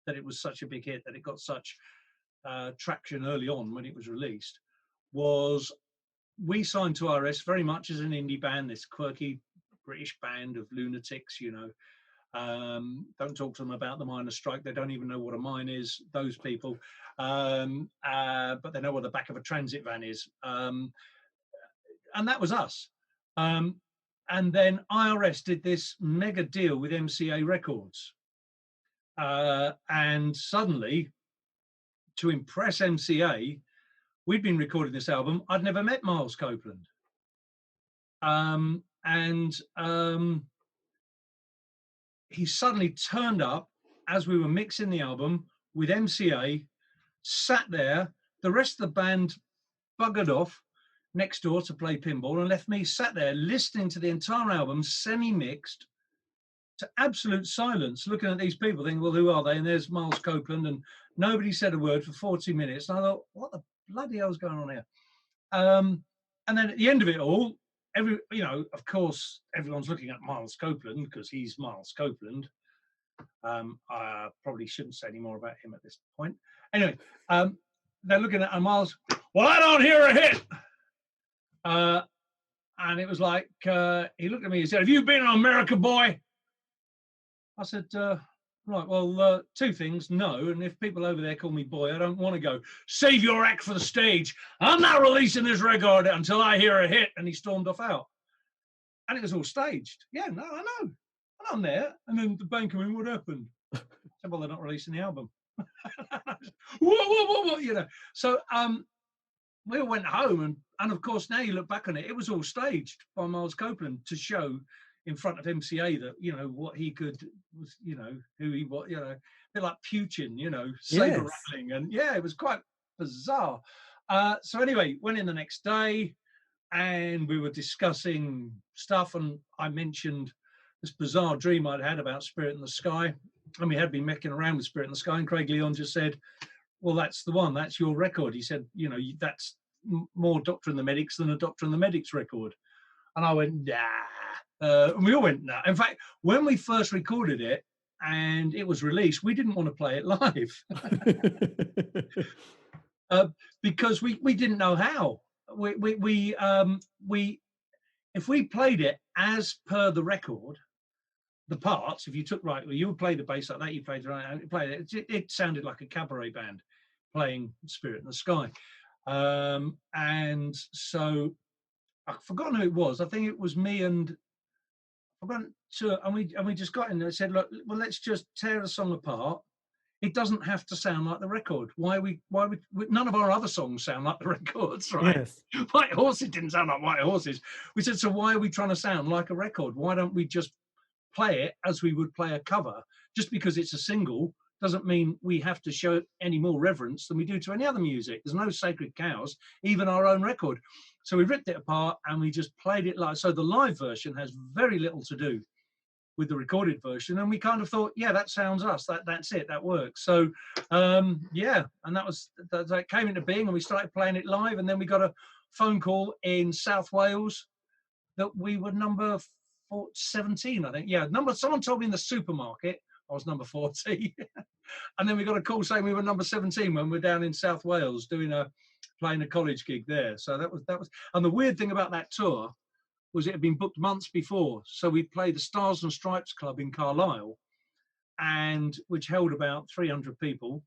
that it was such a big hit, that it got such traction early on when it was released, was we signed to RS very much as an indie band, this quirky British band of lunatics, you know, Don't talk to them about the miners' strike. They don't even know what a mine is, those people. But they know what the back of a transit van is. And that was us. And then IRS did this mega deal with MCA Records. And suddenly, to impress MCA, we'd been recording this album. I'd never met Miles Copeland. He suddenly turned up as we were mixing the album with MCA, sat there. The rest of the band buggered off next door to play pinball and left me sat there listening to the entire album, semi-mixed, to absolute silence, looking at these people thinking, well, who are they? And there's Miles Copeland, and nobody said a word for 40 minutes. And I thought, what the bloody hell's going on here? And then at the end of it all, of course, everyone's looking at Miles Copeland because he's Miles Copeland. I probably shouldn't say any more about him at this point. Anyway, they're looking at Miles. Well, I don't hear a hit. And it was like, he looked at me and said, have you been in America, boy? I said, right, well, two things, no. And if people over there call me boy, I don't want to go, save your act for the stage. I'm not releasing this record until I hear a hit. And he stormed off out. And it was all staged. Yeah, no, I know. And I'm there. And then the band came in, what happened? I said, well, they're not releasing the album. Whoa. So we all went home. And of course, now you look back on it, it was all staged by Miles Copeland to show in front of MCA that, what he could, was, who he was, a bit like Putin, saber rattling. And yeah, it was quite bizarre. So anyway, went in the next day and we were discussing stuff. And I mentioned this bizarre dream I'd had about Spirit in the Sky. And we had been mecking around with Spirit in the Sky. And Craig Leon just said, well, that's the one, that's your record. He said, that's more Doctor and the Medics than a Doctor and the Medics record. And I went, nah. And we all went, nah. In fact, when we first recorded it and it was released, we didn't want to play it live because we didn't know how. If we played it as per the record, the parts, if you took you would play the bass like that, you played it, it sounded like a cabaret band playing Spirit in the Sky. And so I've forgotten who it was. I think it was me and we just got in there and said, look, well, let's just tear the song apart. It doesn't have to sound like the record. Why we none of our other songs sound like the records, right? Yes. White Horses didn't sound like White Horses. We said, so why are we trying to sound like a record? Why don't we just play it as we would play a cover? Just because it's a single doesn't mean we have to show any more reverence than we do to any other music. There's no sacred cows, even our own record. So we ripped it apart and we just played it live. So the live version has very little to do with the recorded version. And we kind of thought, yeah, that sounds us. That's it. That works. So, yeah. And that came into being and we started playing it live. And then we got a phone call in South Wales that we were number 17, I think. Yeah, someone told me in the supermarket I was number 40. And then we got a call saying we were number 17 when we're down in South Wales playing a college gig there. So that was, and the weird thing about that tour was it had been booked months before. So we played the Stars and Stripes Club in Carlisle, which held about 300 people.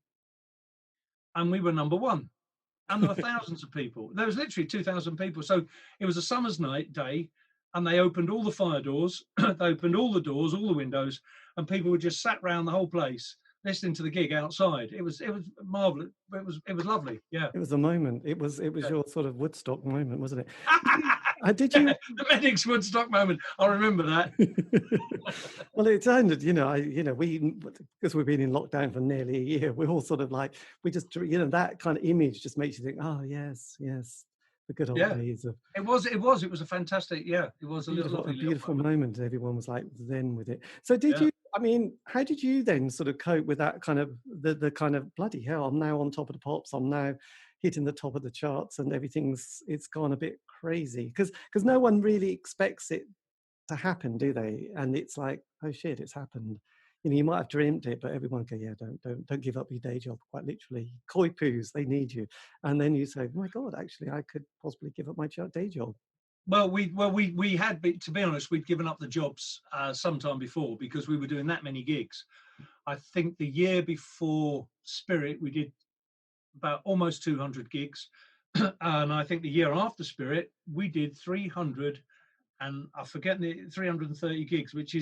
And we were number one. And there were thousands of people. There was literally 2,000 people. So it was a summer's day, and they opened all the fire doors. They opened all the doors, all the windows, and people were just sat round the whole place listening to the gig outside. It was marvelous. It was lovely. Yeah. It was a moment. It was your sort of Woodstock moment, wasn't it? Did you? The Medics Woodstock moment. I remember that. Well, it sounded, we, because we've been in lockdown for nearly a year, we're all sort of like, we just, that kind of image just makes you think, oh, yes, the good old days of. It was a fantastic, it was a beautiful moment. Everyone was like zen with it. So did you, how did you then sort of cope with that kind of, the kind of, bloody hell, I'm now on top of the pops, I'm now hitting the top of the charts and it's gone a bit crazy because no one really expects it to happen, do they? And it's like, oh shit, it's happened. You might have dreamt it, but everyone go, yeah, don't give up your day job, quite literally. Koi poos, they need you. And then you say, oh my God, actually, I could possibly give up my day job. Well, we had, to be honest, we'd given up the jobs sometime before because we were doing that many gigs. I think the year before Spirit, we did about almost 200 gigs. And I think the year after Spirit, we did 300, and I forget, the 330 gigs, which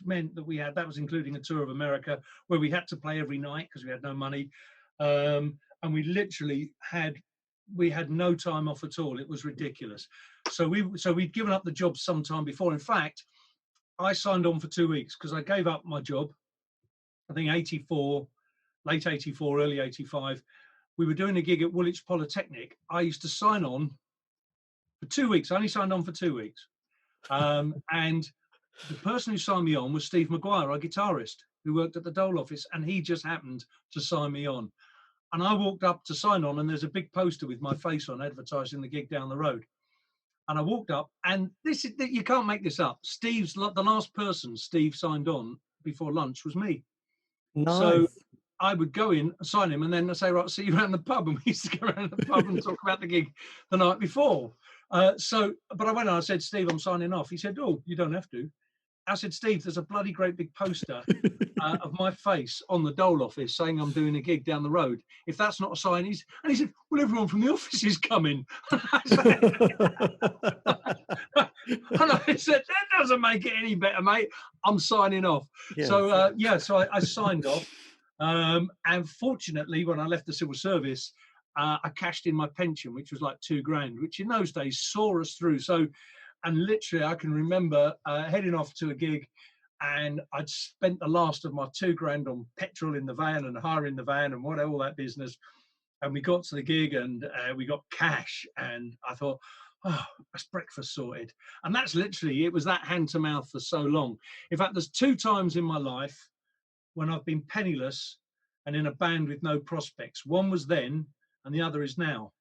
meant that that was including a tour of America where we had to play every night because we had no money. And we literally had no time off at all. It was ridiculous. So we'd given up the job sometime before. In fact, I signed on for 2 weeks because I gave up my job, I think 84, late 84, early 85. We were doing a gig at Woolwich Polytechnic. I used to sign on for 2 weeks. I only signed on for 2 weeks. And the person who signed me on was Steve Maguire, our guitarist, who worked at the Dole office, and he just happened to sign me on. And I walked up to sign on, and there's a big poster with my face on advertising the gig down the road. And I walked up, and you can't make this up. The last person Steve signed on before lunch was me. Nice. So I would go in, sign him, and then I'd say, right, see you around the pub. And we used to go around the pub and talk about the gig the night before. But I went on, I said, Steve, I'm signing off. He said, oh, you don't have to. I said, Steve, there's a bloody great big poster of my face on the Dole office saying I'm doing a gig down the road. If that's not a sign, and he said, well, everyone from the office is coming. And I said, that doesn't make it any better, mate. I'm signing off. Yes. So I signed off. And fortunately, when I left the civil service, I cashed in my pension, which was like $2,000, which in those days saw us through. And literally, I can remember heading off to a gig, and I'd spent the last of my $2,000 on petrol in the van and hiring the van and all that business. And we got to the gig, and we got cash, and I thought, oh, that's breakfast sorted. And that's literally, it was that hand to mouth for so long. In fact, there's 2 times in my life when I've been penniless and in a band with no prospects. One was then, and the other is now.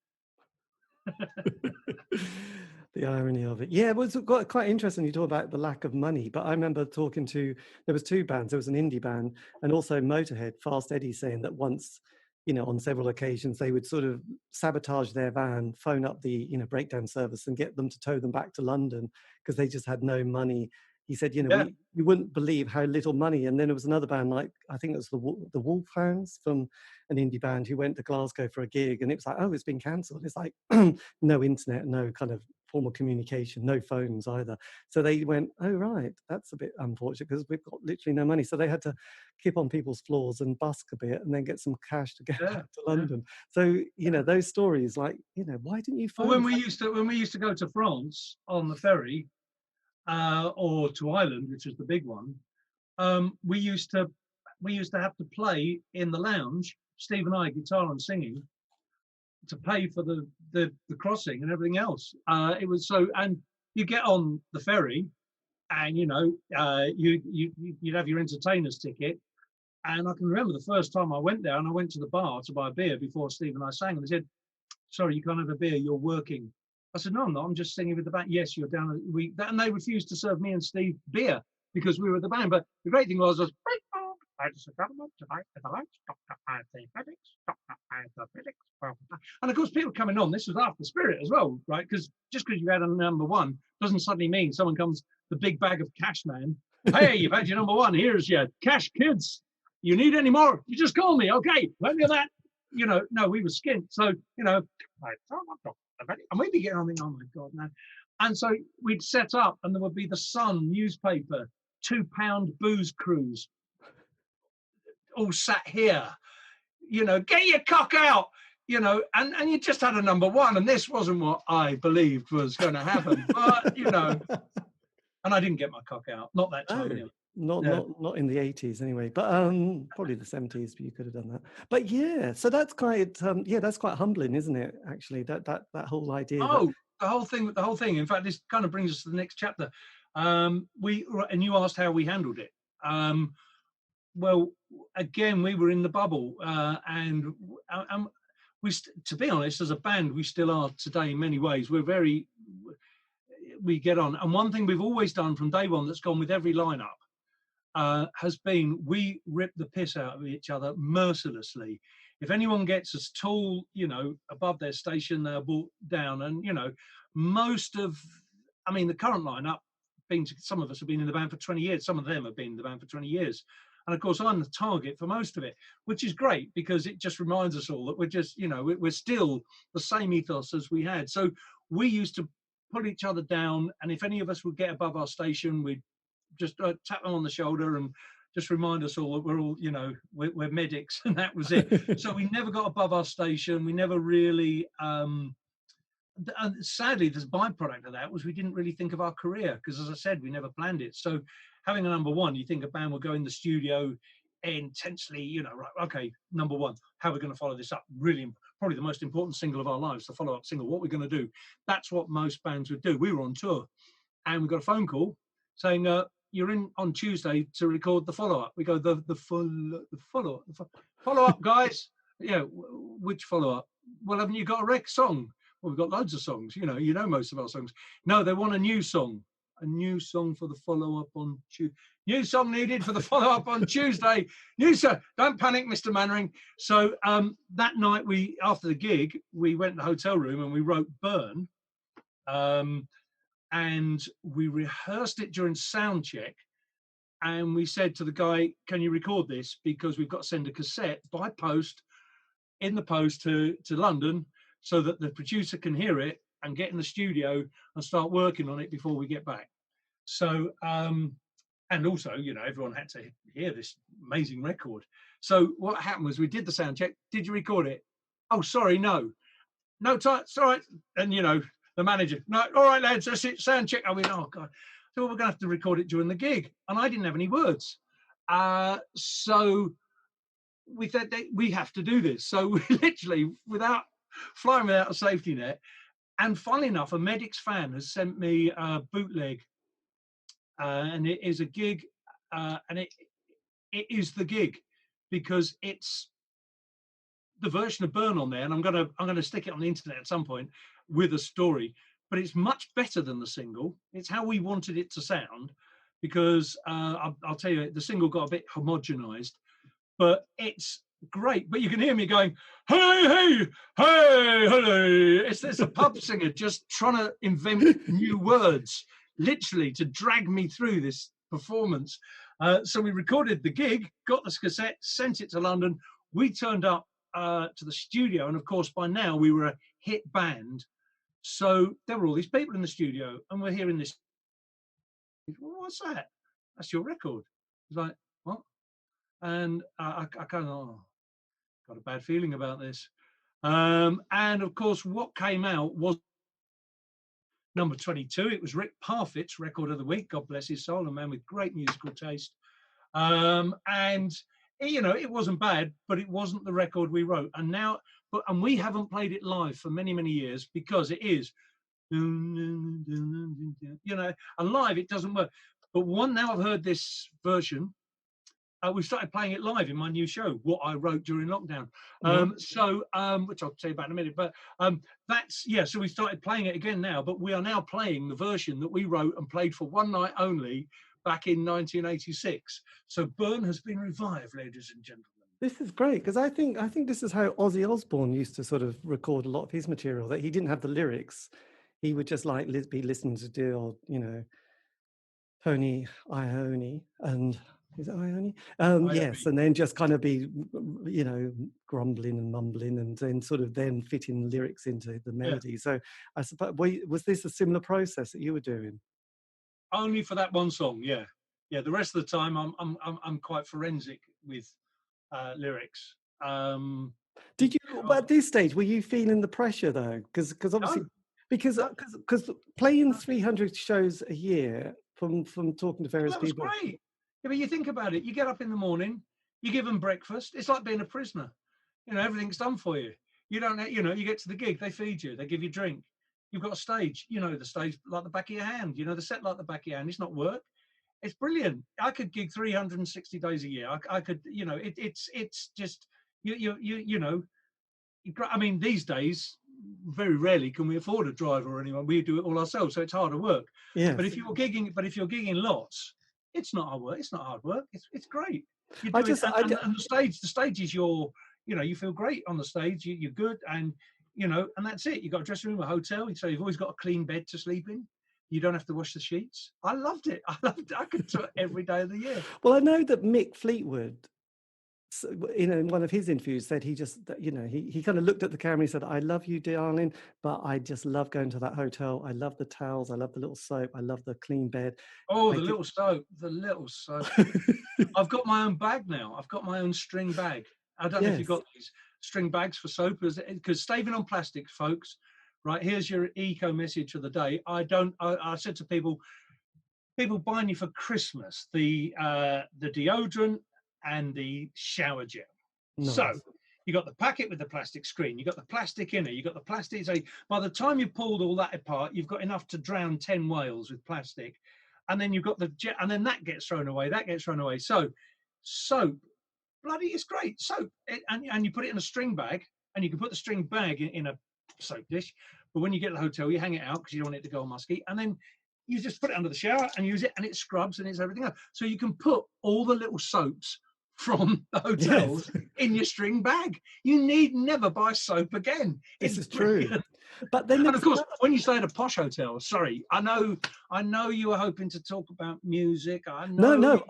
The irony of it. Yeah, it was quite interesting you talk about the lack of money, but I remember talking to, there was 2 bands, there was an indie band and also Motorhead, Fast Eddie, saying that once, on several occasions, they would sort of sabotage their van, phone up the, breakdown service and get them to tow them back to London because they just had no money. He said, you wouldn't believe how little money. And then there was another band, like, I think it was the Wolfhounds, from an indie band, who went to Glasgow for a gig. And it was like, oh, it's been cancelled. It's like no internet, no kind of formal communication, no phones either. So they went, oh, right, that's a bit unfortunate because we've got literally no money. So they had to keep on people's floors and busk a bit and then get some cash to get back to London. So, those stories, like, why didn't you phone? Well, when we used to go to France on the ferry, or to Ireland, which was the big one, we used to have to play in the lounge, Steve and I, guitar and singing, to pay for the crossing and everything else. It was so, and you get on the ferry, and you'd have your entertainer's ticket. And I can remember the first time I went there, and I went to the bar to buy a beer before Steve and I sang, and they said, "Sorry, you can't have a beer. You're working." I said, no, I'm not. I'm just singing with the band. Yes, you're down. And they refused to serve me and Steve beer because we were the band. But the great thing was and of course, people coming on. This was after Spirit as well, right? Because just because you had a number one doesn't suddenly mean someone comes, the big bag of cash man. Hey, you've had your number one. Here's your cash, kids. You need any more? You just call me. Okay, let me have that. No, we were skint. So, and we'd be getting on, oh my God, man. And so we'd set up, and there would be the Sun newspaper, £2 booze cruise, all sat here, get your cock out, and you just had a number one, and this wasn't what I believed was going to happen. But, and I didn't get my cock out, not that time anyway. Not in the 80s anyway, but probably the 70s, but you could have done that. But yeah, so that's quite that's quite humbling, isn't it, actually, that whole idea. The whole thing. In fact, this kind of brings us to the next chapter. And you asked how we handled it. Well, again, we were in the bubble, and we, to be honest, as a band, we still are today in many ways. We get on. And one thing we've always done from day one that's gone with every lineup has been, we rip the piss out of each other mercilessly. If anyone gets us tall, above their station, they're brought down. And, most of I mean, the current lineup, some of us have been in the band for 20 years. Some of them have been in the band for 20 years. And of course, I'm the target for most of it, which is great because it just reminds us all that we're just, we're still the same ethos as we had. So we used to put each other down. And if any of us would get above our station, we'd just tap them on the shoulder and just remind us all that we're all, we're medics, and that was it. So we never got above our station. We never really, and sadly, the byproduct of that was we didn't really think of our career because, as I said, we never planned it. So having a number one, you think a band will go in the studio intensely, right, okay, number one, how are we going to follow this up? Really, probably the most important single of our lives, the follow-up single, what we're going to do. That's what most bands would do. We were on tour and we got a phone call saying, you're in on Tuesday to record the follow-up. We go, the follow-up, guys. Yeah, which follow-up? Well, haven't you got a rec song? Well, we've got loads of songs. You know most of our songs. No, they want a new song for the follow-up on Tuesday. New song needed for the follow-up on Tuesday. New song. Don't panic, Mr. Mannering. So that night, after the gig, we went in the hotel room and we wrote Burn. And we rehearsed it during sound check. And we said to the guy, can you record this? Because we've got to send a cassette by post, in the post to London, so that the producer can hear it and get in the studio and start working on it before we get back. So, and also, everyone had to hear this amazing record. So what happened was we did the sound check. Did you record it? Oh, sorry, no. No, it's all right. And, the manager, no, all right, lads, that's it, sound check. I went, oh, God. So we're going to have to record it during the gig. And I didn't have any words. So we said, we have to do this. So we literally, flying without a safety net. And funnily enough, a Medics fan has sent me a bootleg. And it is a gig. And it is the gig because it's the version of Burn on there. And I'm going to stick it on the internet at some point with a story. But it's much better than the single. It's how we wanted it to sound because I'll tell you, the single got a bit homogenized, but it's great. But you can hear me going, hey, hey, hey, hello. It's a pub singer just trying to invent new words, literally to drag me through this performance. So we recorded the gig, got the cassette, sent it to London. We turned up to the studio. And of course, by now we were a hit band. So there were all these people in the studio and we're hearing this. Well, what's that? That's your record. It's like, what? And I kind of got a bad feeling about this. And of course, what came out was number 22. It was Rick Parfitt's record of the week. God bless his soul, a man with great musical taste. And it wasn't bad, but it wasn't the record we wrote. And we haven't played it live for many, many years because it is, and live it doesn't work. But now I've heard this version, we started playing it live in my new show, What I Wrote During Lockdown. Which I'll tell you about in a minute. But so we started playing it again now, but we are now playing the version that we wrote and played for one night only back in 1986. So Burn has been revived, ladies and gentlemen. This is great because I think this is how Ozzy Osbourne used to sort of record a lot of his material, that he didn't have the lyrics. He would just be listening to Tony Iommi and is it Iommi? Yes, and then just kind of be, grumbling and mumbling and then sort of fitting lyrics into the melody. Yeah. So I suppose, was this a similar process that you were doing? Only for that one song, yeah. Yeah, the rest of the time I'm quite forensic with lyrics. Did you? But at this stage, were you feeling the pressure though? Because obviously, because playing 300 shows a year from talking to various people. That was great. Yeah, but you think about it. You get up in the morning, you give them breakfast. It's like being a prisoner. Everything's done for you. You don't. You get to the gig, they feed you, they give you drink. You've got a stage. The stage like the back of your hand. The set like the back of your hand. It's not work. It's brilliant. I could gig 360 days a year. I could, it's just, I mean, these days, very rarely can we afford a driver or anyone. We do it all ourselves, so it's harder work. Yeah. But if you're gigging lots, it's not hard work. It's not hard work. It's great. And the stage is your, you feel great on the stage. You're good, and and that's it. You've got a dressing room, a hotel, so you've always got a clean bed to sleep in. you don't have to wash the sheets. I loved it. I could do it every day of the year. Well, I know that Mick Fleetwood, in one of his interviews, said he just, he kind of looked at the camera and he said, "I love you, darling, but I just love going to that hotel. I love the towels. I love the little soap. I love the clean bed." Oh, the little soap. I've got my own bag now. I've got my own string bag. I don't know if you've got these string bags for soap, because saving on plastics, folks. Right, here's your eco message of the day. I said to people buying you for Christmas the deodorant and the shower gel. Nice. So you got the packet with the plastic screen, you got the plastic inner, you got the plastic. So by the time you pulled all that apart, you've got enough to drown 10 whales with plastic. And then you've got the jet, and then that gets thrown away. So soap, bloody, it's great. Soap, and you put it in a string bag, and you can put the string bag in a soap dish. But when you get to the hotel, you hang it out because you don't want it to go musky, and then you just put it under the shower and use it, and it scrubs and it's everything else. So you can put all the little soaps from the hotels in your string bag. You need never buy soap again. This is true. But then, and of course, when you stay at a posh hotel, sorry, I know you were hoping to talk about music. I know, no,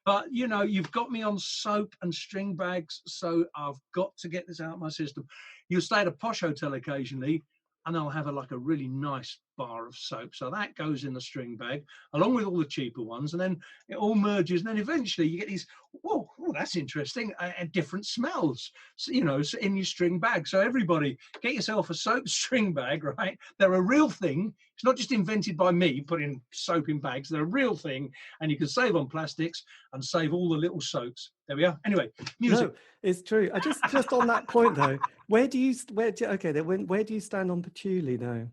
but you've got me on soap and string bags, so I've got to get this out of my system. You'll stay at a posh hotel occasionally, and they'll have a really nice bar of soap. So that goes in the string bag, along with all the cheaper ones, and then it all merges. And then eventually you get these, whoa, that's interesting, and different smells, so, in your string bag. So everybody, get yourself a soap string bag, right? They're a real thing. It's not just invented by me, putting soap in bags. They're a real thing, and you can save on plastics and save all the little soaps. There we are. Anyway, music. No, it's true. I just on that point though, where do you stand on patchouli now?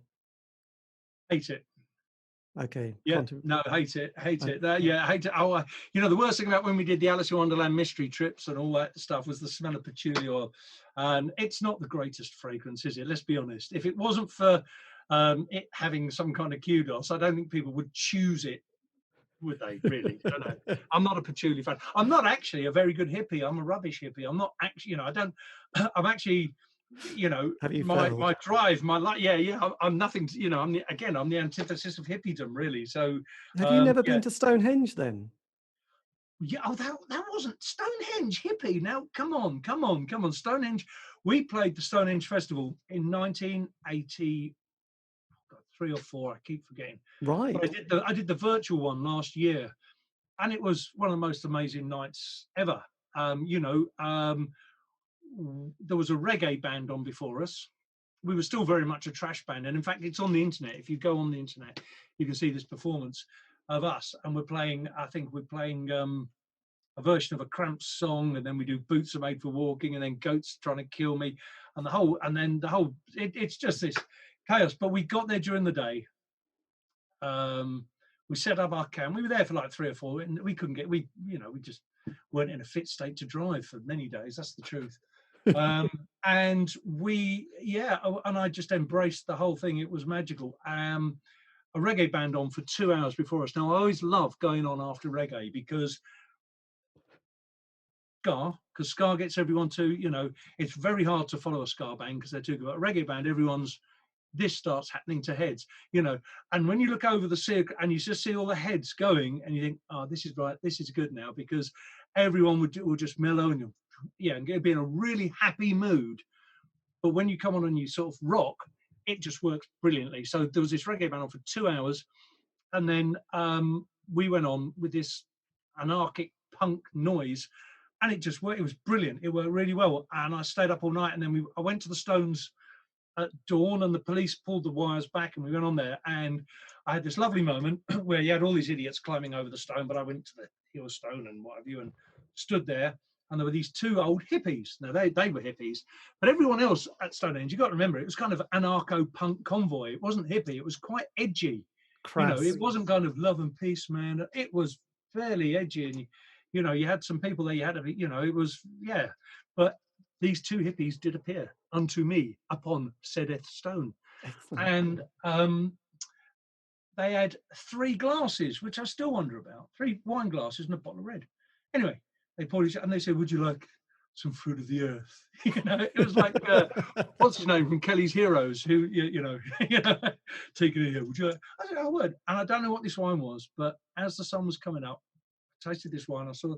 Hate it. Okay. Yeah. No, hate it. Hate it. Oh, the worst thing about when we did the Alice in Wonderland mystery trips and all that stuff was the smell of patchouli oil. And it's not the greatest fragrance, is it? Let's be honest. If it wasn't for it having some kind of kudos, I don't think people would choose it, would they? Really? I don't know. I'm not a patchouli fan. I'm not actually a very good hippie. I'm a rubbish hippie. I'm not actually, I'm actually, my drive, my life. Yeah. I'm nothing. I'm the antithesis of hippiedom, really. So have you never been to Stonehenge then? Yeah. Oh, that wasn't Stonehenge hippie. Now, come on. Stonehenge. We played the Stonehenge Festival in 1980. 3 or 4, I keep forgetting. Right. But I did the virtual one last year, and it was one of the most amazing nights ever. There was a reggae band on before us. We were still very much a trash band, and in fact, it's on the internet. If you go on the internet, you can see this performance of us, and we're playing. I think we're playing a version of a Cramps song, and then we do Boots Are Made for Walking, and then Goats Trying to Kill Me, and it's just this chaos. But we got there during the day. We set up our camp. We were there for like 3 or 4, and we couldn't get. We just weren't in a fit state to drive for many days. That's the truth. And I just embraced the whole thing. It was magical. A reggae band on for 2 hours before us. Now I always love going on after reggae because ska gets everyone to, it's very hard to follow a ska band because they're too good. But a reggae band, this starts happening to heads, and when you look over the circle and you just see all the heads going, and you think, oh, this is right, this is good now, because everyone will just mellow and be in a really happy mood. But when you come on and you sort of rock, it just works brilliantly. So there was this reggae band on for 2 hours, and then we went on with this anarchic punk noise, and it just worked. It was brilliant. It worked really well, and I stayed up all night, and then I went to the Stones at dawn, and the police pulled the wires back, and we went on there, and I had this lovely moment where you had all these idiots climbing over the stone, but I went to the hill stone and what have you, and stood there, and there were these 2 old hippies. Now they were hippies, but everyone else at Stonehenge, you got to remember, it was kind of anarcho-punk convoy. It wasn't hippie. It was quite edgy. Crass. It wasn't kind of love and peace, man. It was fairly edgy, and you had some people there. You had to be, it was, but these 2 hippies did appear unto me upon saideth stone. Excellent. And they had 3 glasses, which I still wonder about. 3 wine glasses and a bottle of red. Anyway, they poured each, and they said, "Would you like some fruit of the earth. It was like what's his name from Kelly's Heroes, who take it here. Would you? I said, I would, and I don't know what this wine was, but as the sun was coming up, I tasted this wine. I saw,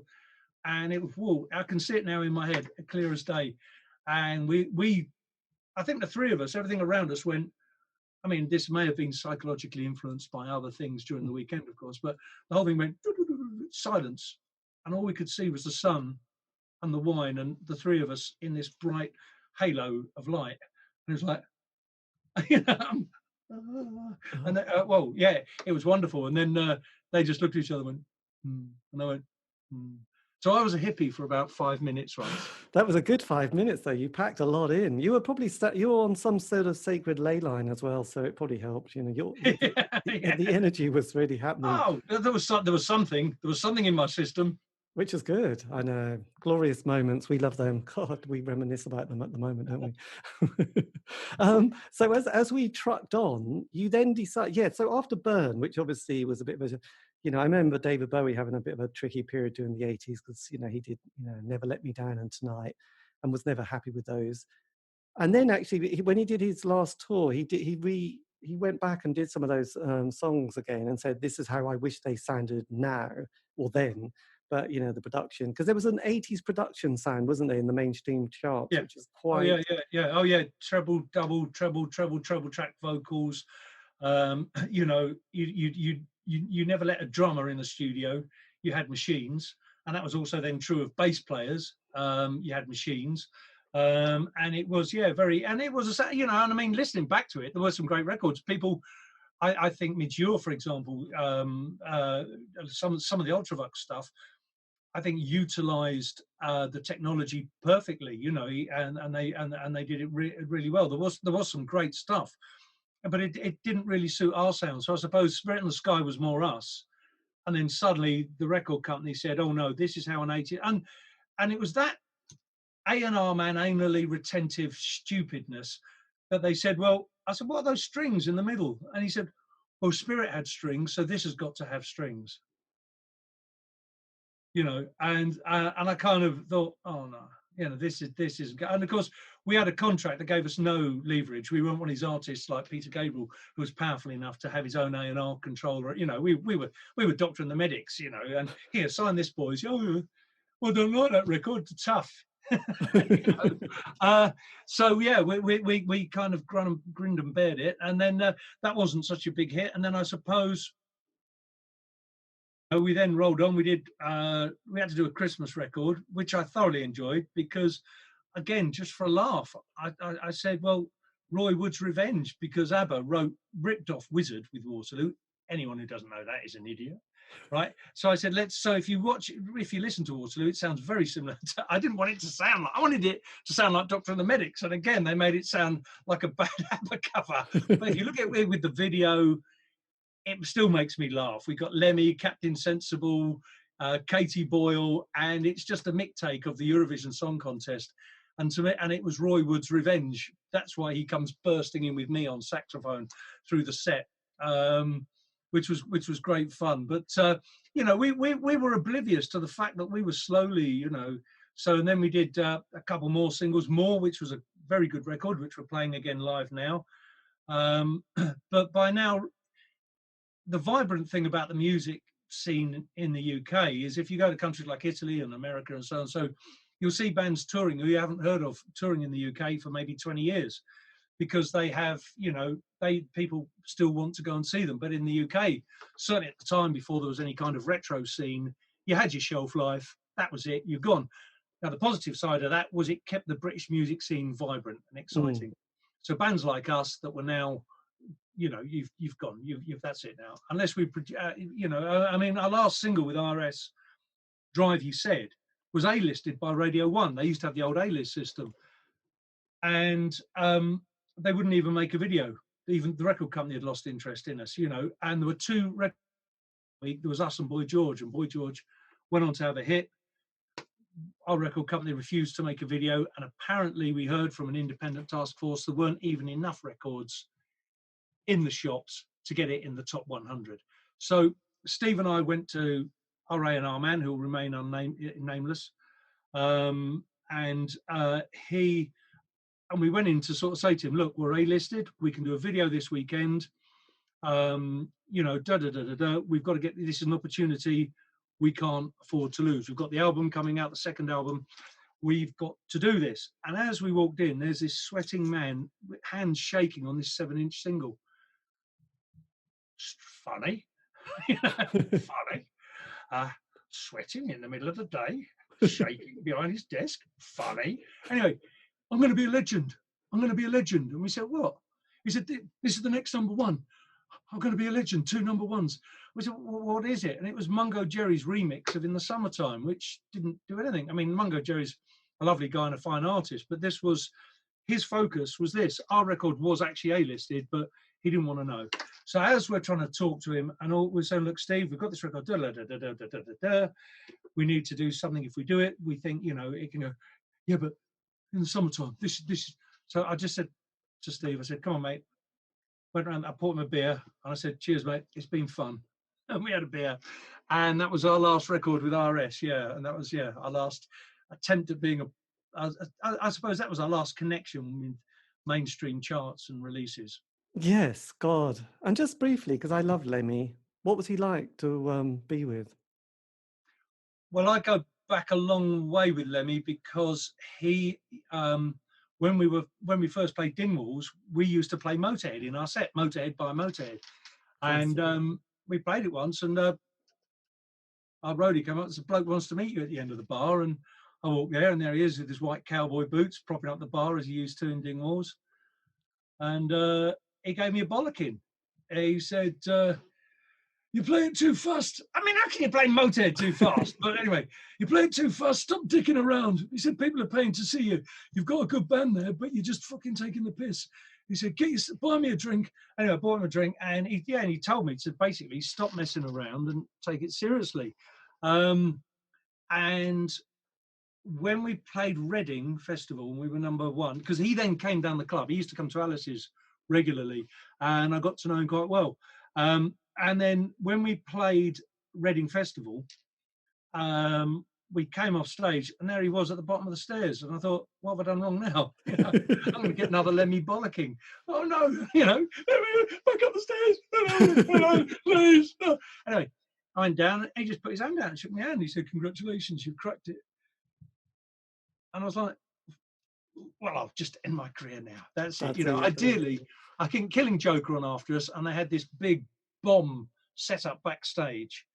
and it was, whoa! I can see it now in my head, clear as day. And we, I think the three of us, everything around us went. I mean, this may have been psychologically influenced by other things during the weekend, of course, but the whole thing went silence, and all we could see was the sun and the wine, and the three of us in this bright halo of light. And it was like, and well, yeah, it was wonderful. And then they just looked at each other and went, and I went, So I was a hippie for about 5 minutes, right? That was a good 5 minutes, though. You packed a lot in. You were probably you were on some sort of sacred ley line as well, so it probably helped. The energy was really happening. Oh, there was something in my system. Which is good. I know. Glorious moments. We love them. God, we reminisce about them at the moment, don't we? So as we trucked on, you then decide, so after Burn, which obviously was a bit of a, I remember David Bowie having a bit of a tricky period during the 80s because, he did, Never Let Me Down and Tonight, and was never happy with those. And then actually, when he did his last tour, he went back and did some of those songs again and said, this is how I wish they sounded now or then. But, the production, because there was an 80s production sound, wasn't there, in the mainstream charts, which is quite... Oh, yeah. Treble, double, treble track vocals. You never let a drummer in the studio. You had machines. And that was also then true of bass players. You had machines. And it was, very... And it was, and I mean, listening back to it, there were some great records. People... I think Midure, for example, some of the Ultravox stuff, I think utilized the technology perfectly, and they did it really well. There was some great stuff, but it didn't really suit our sound. So I suppose Spirit in the Sky was more us, and then suddenly the record company said, "Oh no, this is how an 80s," and it was that A&R man anally retentive stupidness that they said, "Well," I said, "What are those strings in the middle?" And he said, "Well, Spirit had strings, so this has got to have strings." And I kind of thought, oh no, this is, and of course we had a contract that gave us no leverage. We weren't one of these artists like Peter Gabriel, who was powerful enough to have his own A&R controller. We were Doctor and the Medics, and here, sign this, boys. Oh, well, I don't like that record. It's tough. So yeah, we kind of grinned and bared it, and then that wasn't such a big hit. And then I suppose. We then rolled on. We had to do a Christmas record, which I thoroughly enjoyed because, again, just for a laugh, I said, well, Roy Wood's Revenge, because ABBA ripped off Wizard with Waterloo. Anyone who doesn't know that is an idiot, right? So I said, so if you listen to Waterloo, it sounds very similar to, I didn't want it to sound like, I wanted it to sound like Doctor and the Medics. And again, they made it sound like a bad ABBA cover. But if you look at it with the video, it still makes me laugh. We got Lemmy, Captain Sensible, Katie Boyle, and it's just a mick-take of the Eurovision Song Contest. And it was Roy Wood's Revenge. That's why he comes bursting in with me on saxophone through the set, which was great fun. But we were oblivious to the fact that we were slowly, So and then we did a couple more singles, which was a very good record, which we're playing again live now. But by now. The vibrant thing about the music scene in the UK is if you go to countries like Italy and America and so on, so you'll see bands touring who you haven't heard of touring in the UK for maybe 20 years because they have, people still want to go and see them. But in the UK, certainly at the time before there was any kind of retro scene, you had your shelf life, that was it, you're gone. Now, the positive side of that was it kept the British music scene vibrant and exciting. So bands like us that were now, you've gone, that's it now. Unless we, I mean, our last single with RS, Drive You Said, was A-listed by Radio 1. They used to have the old A-list system. And they wouldn't even make a video. Even the record company had lost interest in us, and there were two records. There was us and Boy George, and Boy George went on to have a hit. Our record company refused to make a video, and apparently we heard from an independent task force there weren't even enough records in the shops to get it in the top 100. So Steve and I went to our A&R man, who will remain nameless, and we went in to sort of say to him, look, we're A-listed, we can do a video this weekend, you know, we've got to get, this is an opportunity we can't afford to lose. We've got the album coming out, the second album, we've got to do this. And as we walked in, there's this sweating man, hands shaking on this 7-inch single. Funny, you know, funny. Sweating in the middle of the day, shaking behind his desk, funny. Anyway, I'm going to be a legend. I'm going to be a legend. And we said, what? He said, this is the next number one. I'm going to be a legend, 2 number ones. We said, well, what is it? And it was Mungo Jerry's remix of In the Summertime, which didn't do anything. I mean, Mungo Jerry's a lovely guy and a fine artist, but this was, his focus was this. Our record was actually A-listed, but he didn't want to know. So as we're trying to talk to him, and we're saying, look, Steve, we've got this record, we need to do something. If we do it, we think, you know, it can go, yeah, but in the summertime, this. So I just said to Steve, I said, come on, mate. Went around, I bought him a beer, and I said, cheers, mate, it's been fun. And we had a beer. And that was our last record with RS, yeah. And that was, yeah, our last attempt at being I suppose that was our last connection with mainstream charts and releases. Yes, God. And just briefly, because I love Lemmy, what was he like to be with? Well, I go back a long way with Lemmy because he, when we first played Dingwalls, we used to play Motorhead in our set, Motorhead by Motorhead. And we played it once, and our roadie came up and said, bloke wants to meet you at the end of the bar. And I walked there, and there he is with his white cowboy boots, propping up the bar as he used to in Dingwalls. And he gave me a bollocking. He said, you play it too fast. I mean, how can you play Motorhead too fast? But anyway, you play it too fast. Stop dicking around. He said, people are paying to see you. You've got a good band there, but you're just fucking taking the piss. He said, buy me a drink. Anyway, I bought him a drink, and he told me to basically stop messing around and take it seriously. And when we played Reading Festival, and we were number 1, because he then came down the club. He used to come to Alice's regularly, and I got to know him quite well. And then when we played Reading Festival, we came off stage, and there he was at the bottom of the stairs. And I thought, what have I done wrong now? You know, I'm going to get another Lemmy bollocking. Oh no, you know, back up the stairs. No, please. No. Anyway, I went down, and he just put his hand out and shook my hand. He said, congratulations, you've cracked it. And I was like, well, I'll just end my career now. That's it. You know, ideally, I think Killing Joke on after us, and they had this big bomb set up backstage,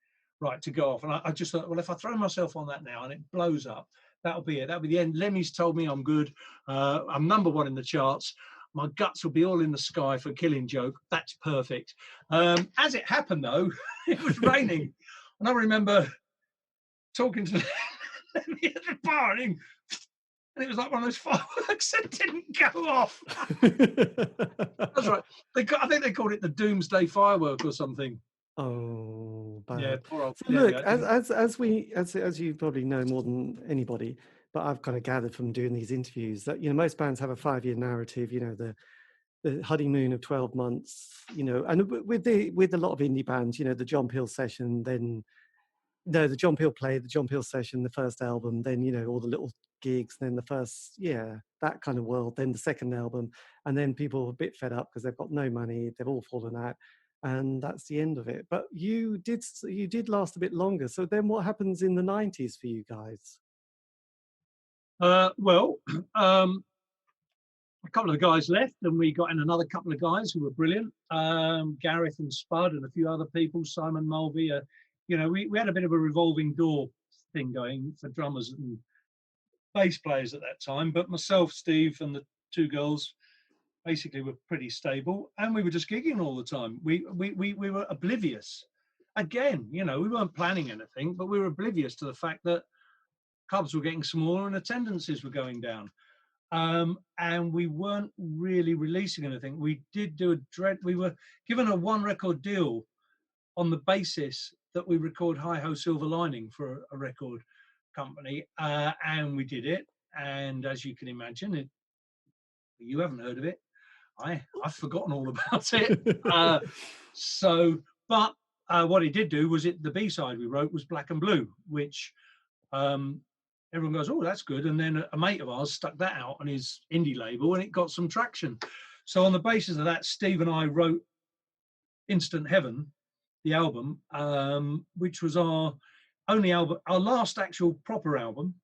right, to go off. And I just thought, well, if I throw myself on that now and it blows up, that'll be it. That'll be the end. Lemmy's told me I'm good. I'm number 1 in the charts. My guts will be all in the sky for Killing Joke. That's perfect. As it happened, though, it was raining. And I remember talking to Lemmy at the bar, and it was like one of those fireworks that didn't go off. That's right. I think they called it the Doomsday Firework or something. Oh, bad. Yeah, poor old. So look, as you probably know more than anybody, but I've kind of gathered from doing these interviews that, you know, most bands have a 5-year narrative. You know, the honeymoon of 12 months. You know, and with a lot of indie bands, you know, the John Peel session, then. No, the John Peel play, the John Peel session, the first album, then, you know, all the little gigs, then the first, that kind of world, then the second album. And then people are a bit fed up because they've got no money, they've all fallen out. And that's the end of it. But you did last a bit longer. So then what happens in the 90s for you guys? Well, a couple of guys left, and we got in another couple of guys who were brilliant. Gareth and Spud and a few other people, Simon Mulvey. You know, we had a bit of a revolving door thing going for drummers and bass players at that time. But myself, Steve, and the 2 girls basically were pretty stable, and we were just gigging all the time. We were oblivious. Again, you know, we weren't planning anything, but we were oblivious to the fact that clubs were getting smaller and attendances were going down. And we weren't really releasing anything. We did do we were given a 1-record deal on the basis that we record Hi Ho Silver Lining for a record company, and we did it. And as you can imagine, you haven't heard of it. I've forgotten all about it. But what he did do was the B-side we wrote was Black and Blue, which everyone goes, oh, that's good. And then a mate of ours stuck that out on his indie label, and it got some traction. So on the basis of that, Steve and I wrote Instant Heaven, the album, which was our only album, our last actual proper album,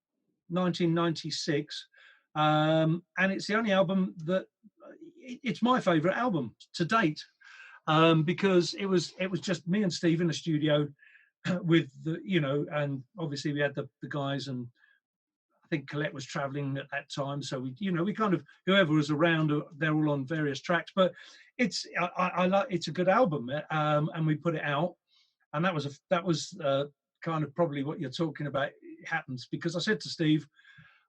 1996. And it's the only album that it's my favorite album to date, because it was just me and Steve in the studio with the, and obviously we had the guys, and I think Colette was traveling at that time, so we kind of, whoever was around, they're all on various tracks. But I like, it's a good album, and we put it out, and that was kind of probably what you're talking about happens, because I said to Steve,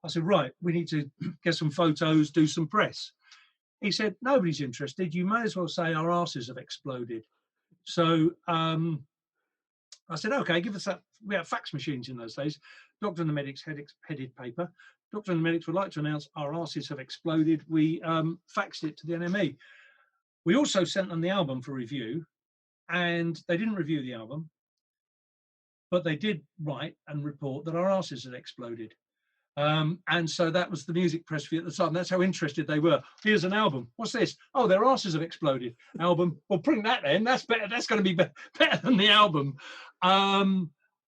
I said, right, we need to get some photos, do some press. He said, nobody's interested. You may as well say our asses have exploded. So I said, okay, give us that. We had fax machines in those days. Doctor and the Medics headed paper. Doctor and the Medics would like to announce our asses have exploded. We faxed it to the NME. We also sent them the album for review, and they didn't review the album, but they did write and report that our asses had exploded. And so that was the music press view at the time. That's how interested they were. Here's an album. What's this? Oh, their asses have exploded. Album. Well, print that then. That's better. That's going to be better than the album.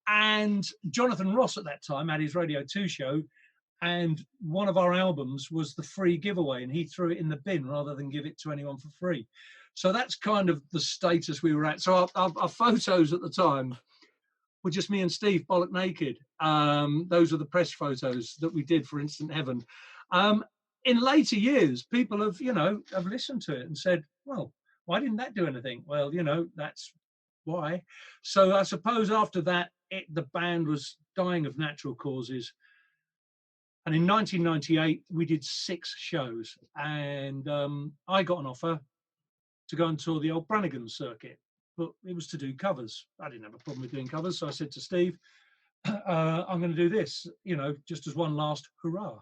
And Jonathan Ross at that time had his Radio 2 show, and one of our albums was the free giveaway, and he threw it in the bin rather than give it to anyone for free. So that's kind of the status we were at. So our photos at the time were just me and Steve bollock naked. Those are the press photos that we did for Instant Heaven. In later years, people have listened to it and said, well, why didn't that do anything? Well, that's why. So I suppose after that, the band was dying of natural causes. And in 1998, we did 6 shows, and I got an offer to go and tour the old Brannigan circuit, but it was to do covers. I didn't have a problem with doing covers, so I said to Steve, I'm going to do this, just as one last hurrah.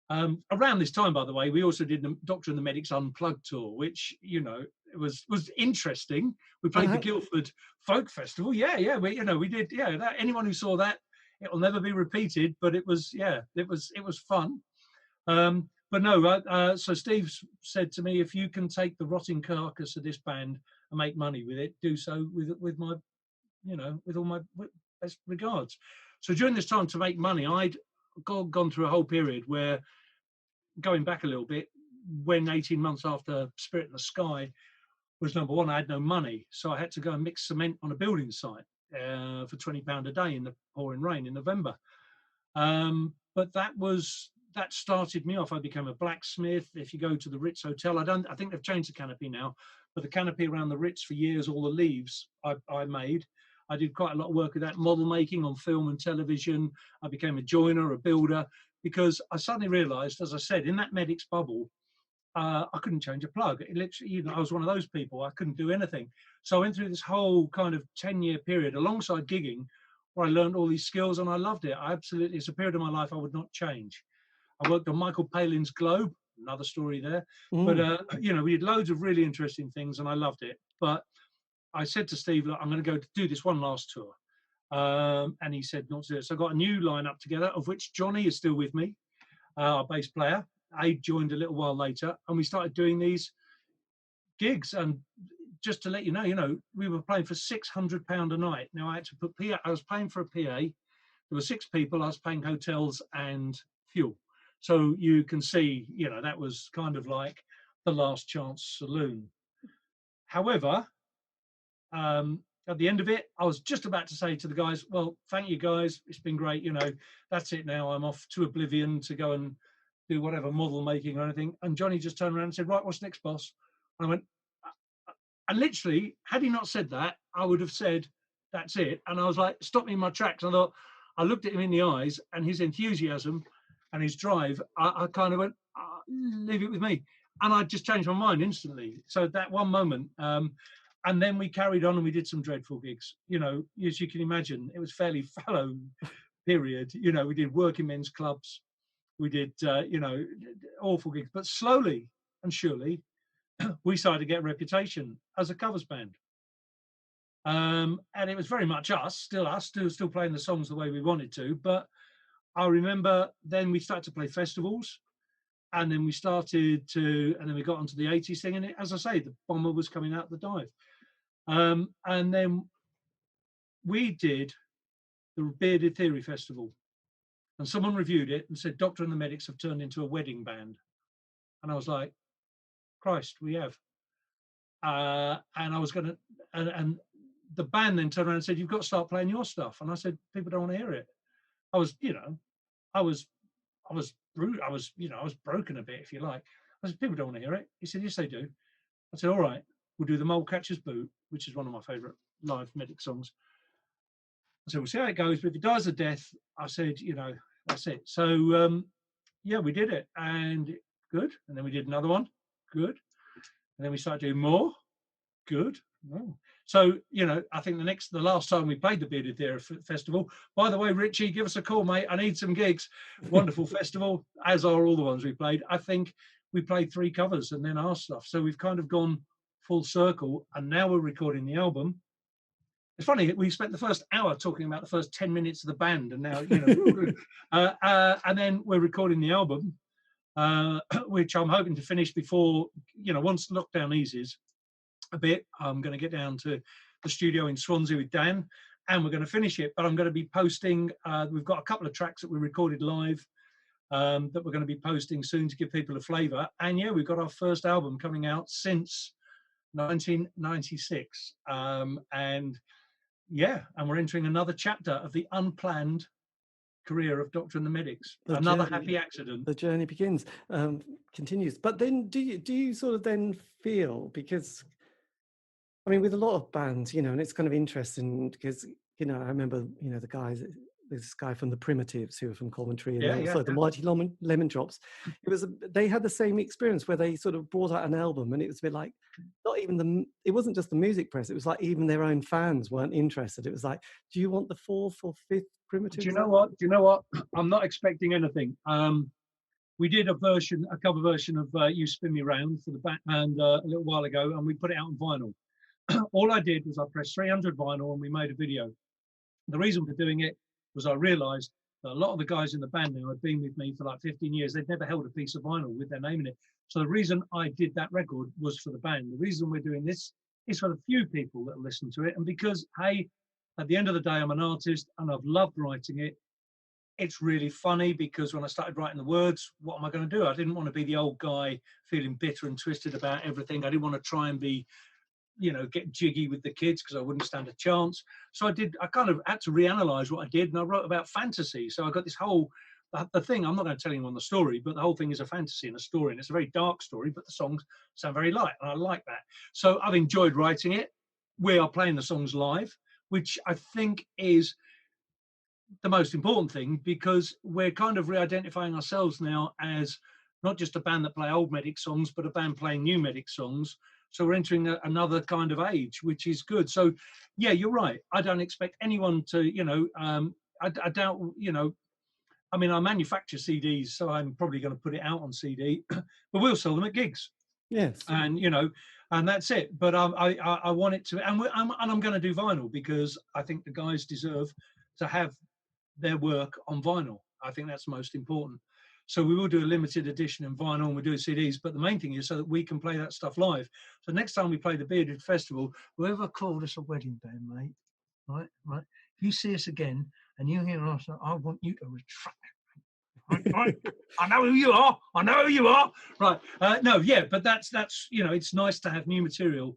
Around this time, by the way, we also did the Doctor and the Medics Unplugged tour, which, it was interesting. We played the Guildford Folk Festival. Yeah, we did. Yeah, that, anyone who saw that, it will never be repeated. But it was fun. But no, so Steve said to me, if you can take the rotting carcass of this band and make money with it, do so with my, with all my best regards. So during this time to make money, I'd gone through a whole period where, going back a little bit, when 18 months after Spirit in the Sky was number one, I had no money. So I had to go and mix cement on a building site for £20 a day in the pouring rain in November. But that started me off. I became a blacksmith. If you go to the Ritz Hotel, I think they've changed the canopy now, but the canopy around the Ritz for years, all the leaves I made. I did quite a lot of work with that, model making on film and television. I became a joiner, a builder, because I suddenly realized, as I said, in that Medics bubble, I couldn't change a plug. It literally, I was one of those people. I couldn't do anything. So I went through this whole kind of 10-year period alongside gigging, where I learned all these skills, and I loved it. It's a period of my life I would not change. I worked on Michael Palin's Globe, another story there. But, we did loads of really interesting things, and I loved it. But I said to Steve, look, I'm going to go do this one last tour. And he said not to do it. So I got a new lineup together, of which Johnny is still with me, our bass player. I joined a little while later, and we started doing these gigs. And just to let you know, we were playing for £600 a night. Now I had to put I was paying for a PA. There were 6 people. I was paying hotels and fuel. So you can see, that was kind of like the last chance saloon. However, at the end of it, I was just about to say to the guys, well, thank you guys. It's been great. That's it now. I'm off to oblivion to go and do whatever model making or anything. And Johnny just turned around and said, right, what's next, boss? And I went, and literally, had he not said that, I would have said, that's it. And I was like, stop me in my tracks. And I looked at him in the eyes, and his enthusiasm and his drive, I kind of went, leave it with me. And I just changed my mind instantly. So that one moment, and then we carried on and we did some dreadful gigs. As you can imagine, it was fairly fallow period. We did working men's clubs. We did, awful gigs. But slowly and surely, we started to get a reputation as a covers band. And it was very much us, still playing the songs the way we wanted to. But I remember then we started to play festivals, and then we got onto the 80s thing. And as I say, the Bomber was coming out the dive. And then we did the Bearded Theory Festival, and someone reviewed it and said, Doctor and the Medics have turned into a wedding band. And I was like, Christ, we have. And I was going to, and the band then turned around and said, you've got to start playing your stuff. And I said, people don't want to hear it. I was broken a bit, if you like. I said, people don't want to hear it. He said, yes, they do. I said, all right, we'll do the Mole Catcher's Boot, which is one of my favourite live Medic songs. I said, we'll see how it goes. But if it dies a death, I said, that's it. So, we did it. And good. And then we did another one. Good. And then we started doing more. Good. Oh. So, I think the last time we played the Bearded Theory Festival, by the way, Richie, give us a call, mate. I need some gigs. Wonderful festival, as are all the ones we played. I think we played 3 covers and then our stuff. So we've kind of gone full circle, and now we're recording the album. It's funny, we spent the first hour talking about the first 10 minutes of the band, and now, and then we're recording the album, which I'm hoping to finish before, once lockdown eases a bit. I'm going to get down to the studio in Swansea with Dan, and we're going to finish it. But I'm going to be posting, we've got a couple of tracks that we recorded live that we're going to be posting soon to give people a flavour. And we've got our first album coming out since 1996. And we're entering another chapter of the unplanned career of Doctor and the Medics. Another happy accident. The journey continues. But then do you sort of then feel, because I mean, with a lot of bands, and it's kind of interesting because, I remember, the guys, this guy from the Primitives who were from Coventry, and also the Mighty Lemon Drops. They had the same experience where they sort of brought out an album, and it was a bit like, it wasn't just the music press, it was like even their own fans weren't interested. It was like, do you want the 4th or 5th Primitives? Do you know what? I'm not expecting anything. We did a cover version of You Spin Me Round for the band a little while ago, and we put it out on vinyl. All I did was I pressed 300 vinyl and we made a video. The reason for doing it was I realised that a lot of the guys in the band now had been with me for like 15 years. They'd never held a piece of vinyl with their name in it. So the reason I did that record was for the band. The reason we're doing this is for the few people that listen to it. And because, hey, at the end of the day, I'm an artist and I've loved writing it. It's really funny because when I started writing the words, what am I going to do? I didn't want to be the old guy feeling bitter and twisted about everything. I didn't want to try and be, get jiggy with the kids because I wouldn't stand a chance. So I kind of had to reanalyze what I did, and I wrote about fantasy. So I got this the thing, I'm not going to tell anyone the story, but the whole thing is a fantasy and a story, and it's a very dark story, but the songs sound very light, and I like that. So I've enjoyed writing it. We are playing the songs live, which I think is the most important thing, because we're kind of re-identifying ourselves now as not just a band that play old Medic songs, but a band playing new Medic songs. So we're entering another kind of age, which is good. So, you're right. I don't expect anyone to, I doubt, I mean, I manufacture CDs, so I'm probably going to put it out on CD, but we'll sell them at gigs. Yes. And, and that's it. But I want it to, and I'm going to do vinyl because I think the guys deserve to have their work on vinyl. I think that's most important. So we will do a limited edition in vinyl, and we'll do CDs, but the main thing is so that we can play that stuff live. So next time we play the Bearded Festival, whoever called us a wedding band, mate, right? If you see us again and you hear us, I want you to retract it. Right? I know who you are. Right. But that's it's nice to have new material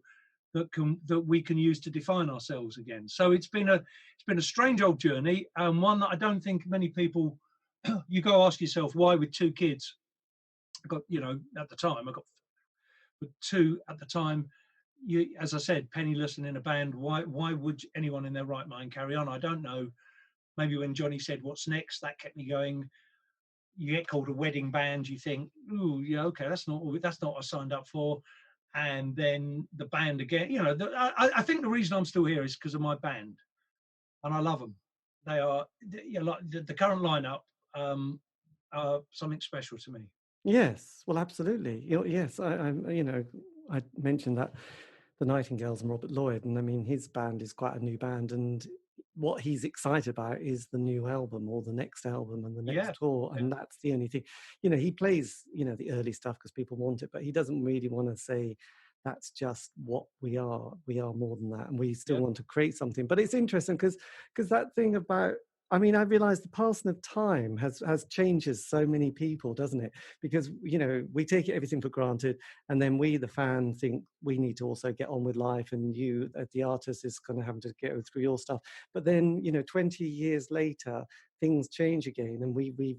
that we can use to define ourselves again. So it's been a strange old journey, and one that I don't think many people. You go ask yourself why, with 2 kids, I got at the time I got with 2 at the time. As I said, penniless and in a band. Why would anyone in their right mind carry on? I don't know. Maybe when Johnny said what's next, that kept me going. You get called a wedding band, you think, ooh, okay, that's not what I signed up for. And then the band again, I think the reason I'm still here is because of my band, and I love them. They are like the current lineup. Something special to me. Yes, well, absolutely. Yes, I mentioned that the Nightingales and Robert Lloyd, and I mean his band is quite a new band, and what he's excited about is the new album or the next album and the next Yeah, tour, yeah, and that's the only thing. He plays the early stuff because people want it, but he doesn't really want to say that's just what we are. We are more than that, and we still yeah, want to create something. But it's interesting because that thing about, I mean, I realized the passing of time has changes so many people, doesn't it? Because we take everything for granted, and then we, the fan, think we need to also get on with life, and you, the artist, is going to have to go through your stuff. But then 20 years later, things change again, and we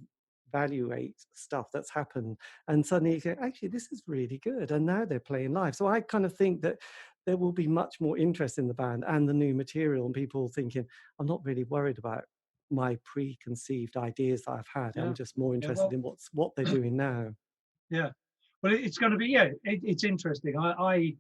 evaluate stuff that's happened, and suddenly you go, actually, this is really good, and now they're playing live. So I kind of think that there will be much more interest in the band and the new material, and people thinking, I'm not really worried about my preconceived ideas that I've had. I'm yeah, just more yeah. interested Well, in what they're doing now. yeah. Well, it's going to be, it's interesting. I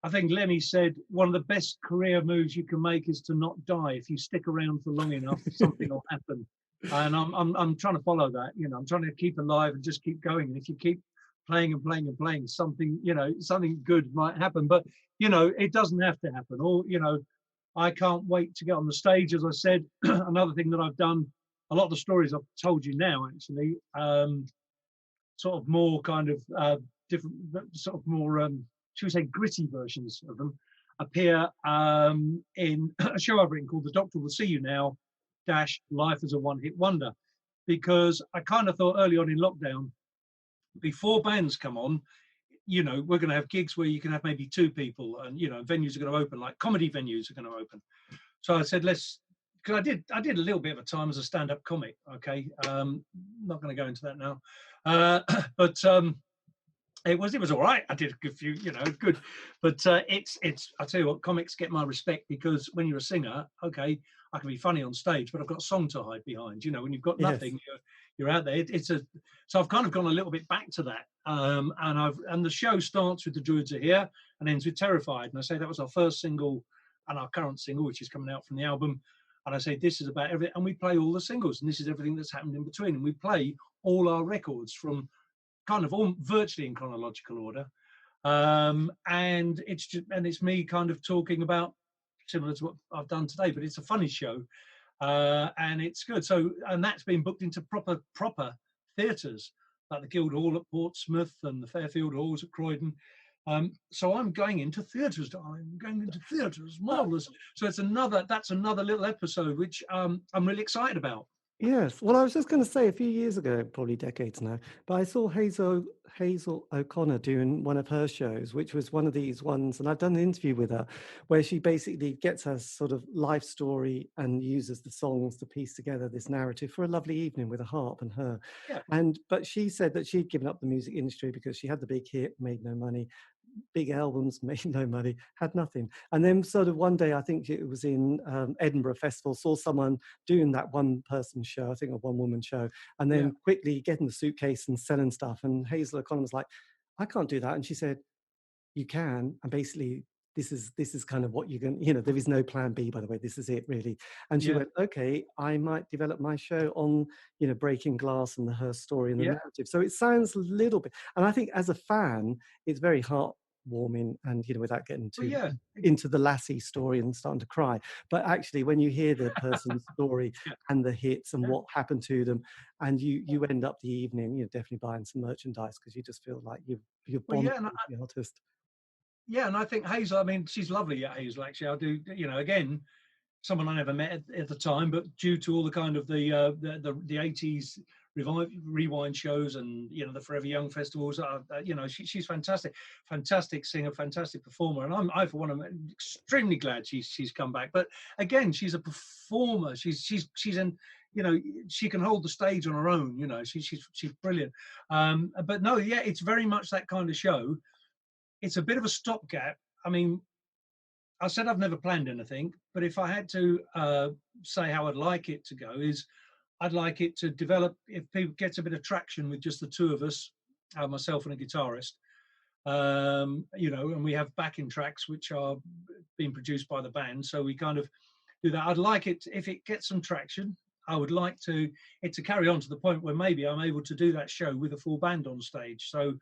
think Lemmy said one of the best career moves you can make is to not die. If you stick around for long enough, something will happen. And I'm trying to follow that. I'm trying to keep alive and just keep going. And if you keep playing and playing and playing, something good might happen. But it doesn't have to happen. Or I can't wait to get on the stage. As I said, another thing that I've done, a lot of the stories I've told you now, actually, sort of more kind of different, sort of more, should we say, gritty versions of them appear in a show I've written called The Doctor Will See You Now, Life as a One-Hit Wonder. Because I kind of thought early on in lockdown, before bands come on, we're going to have gigs where you can have maybe two people, and venues are going to open, like comedy venues are going to open. So I said, because I did a little bit of a time as a stand-up comic. Okay, not going to go into that now, but it was all right. I did a few, good, but it's I tell you what, comics get my respect because when you're a singer, okay, I can be funny on stage, but I've got a song to hide behind. When you've got Yes. nothing, you're out there. So I've kind of gone a little bit back to that, and the show starts with The Druids Are Here and ends with Terrified, and I say that was our first single and our current single, which is coming out from the album. And I say this is about everything, and we play all the singles, and this is everything that's happened in between, and we play all our records from kind of all virtually in chronological order, and it's me kind of talking about similar to what I've done today, but it's a funny show, and it's good. So, and that's been booked into proper theatres like the Guildhall at Portsmouth and the Fairfield Halls at Croydon. So I'm going into theatres, darling. I'm going into theatres, marvelous. So that's another little episode which I'm really excited about. Yes. Well, I was just going to say a few years ago, probably decades now, but I saw Hazel O'Connor doing one of her shows, which was one of these ones, and I've done an interview with her where she basically gets her sort of life story and uses the songs to piece together this narrative for a lovely evening with a harp and her. Yeah. But she said that she'd given up the music industry because she had the big hit, made no money. Big albums, made no money, had nothing. And then sort of one day, I think it was in Edinburgh Festival, saw someone doing that one person show, I think a one woman show, and then quickly getting the suitcase and selling stuff. And Hazel O'Connor was like, I can't do that. And she said, you can. And basically, this is kind of what you're going, there is no plan B, by the way, this is it really. And she went, okay, I might develop my show on, breaking glass and her story and the narrative. So it sounds a little bit, and I think as a fan, it's very heartwarming and, without getting too into the Lassie story and starting to cry. But actually, when you hear the person's story and the hits and what happened to them, and you end up the evening, definitely buying some merchandise because you just feel like you're bonded with the artist. Yeah, and I think Hazel, I mean, she's lovely, Hazel, actually. I do, again, someone I never met at the time, but due to all the kind of the 80s rewind shows and, the Forever Young festivals, she's fantastic singer, fantastic performer. And I for one, am extremely glad she's come back. But again, she's a performer. She's in, she can hold the stage on her own, she's brilliant. But no, it's very much that kind of show. It's a bit of a stopgap. I mean, I said I've never planned anything, but if I had to say how I'd like it to go, is I'd like it to develop, if people gets a bit of traction with just the two of us, myself and a guitarist, and we have backing tracks which are being produced by the band, so we kind of do that. I'd like it, if it gets some traction, I would like it to carry on to the point where maybe I'm able to do that show with a full band on stage. So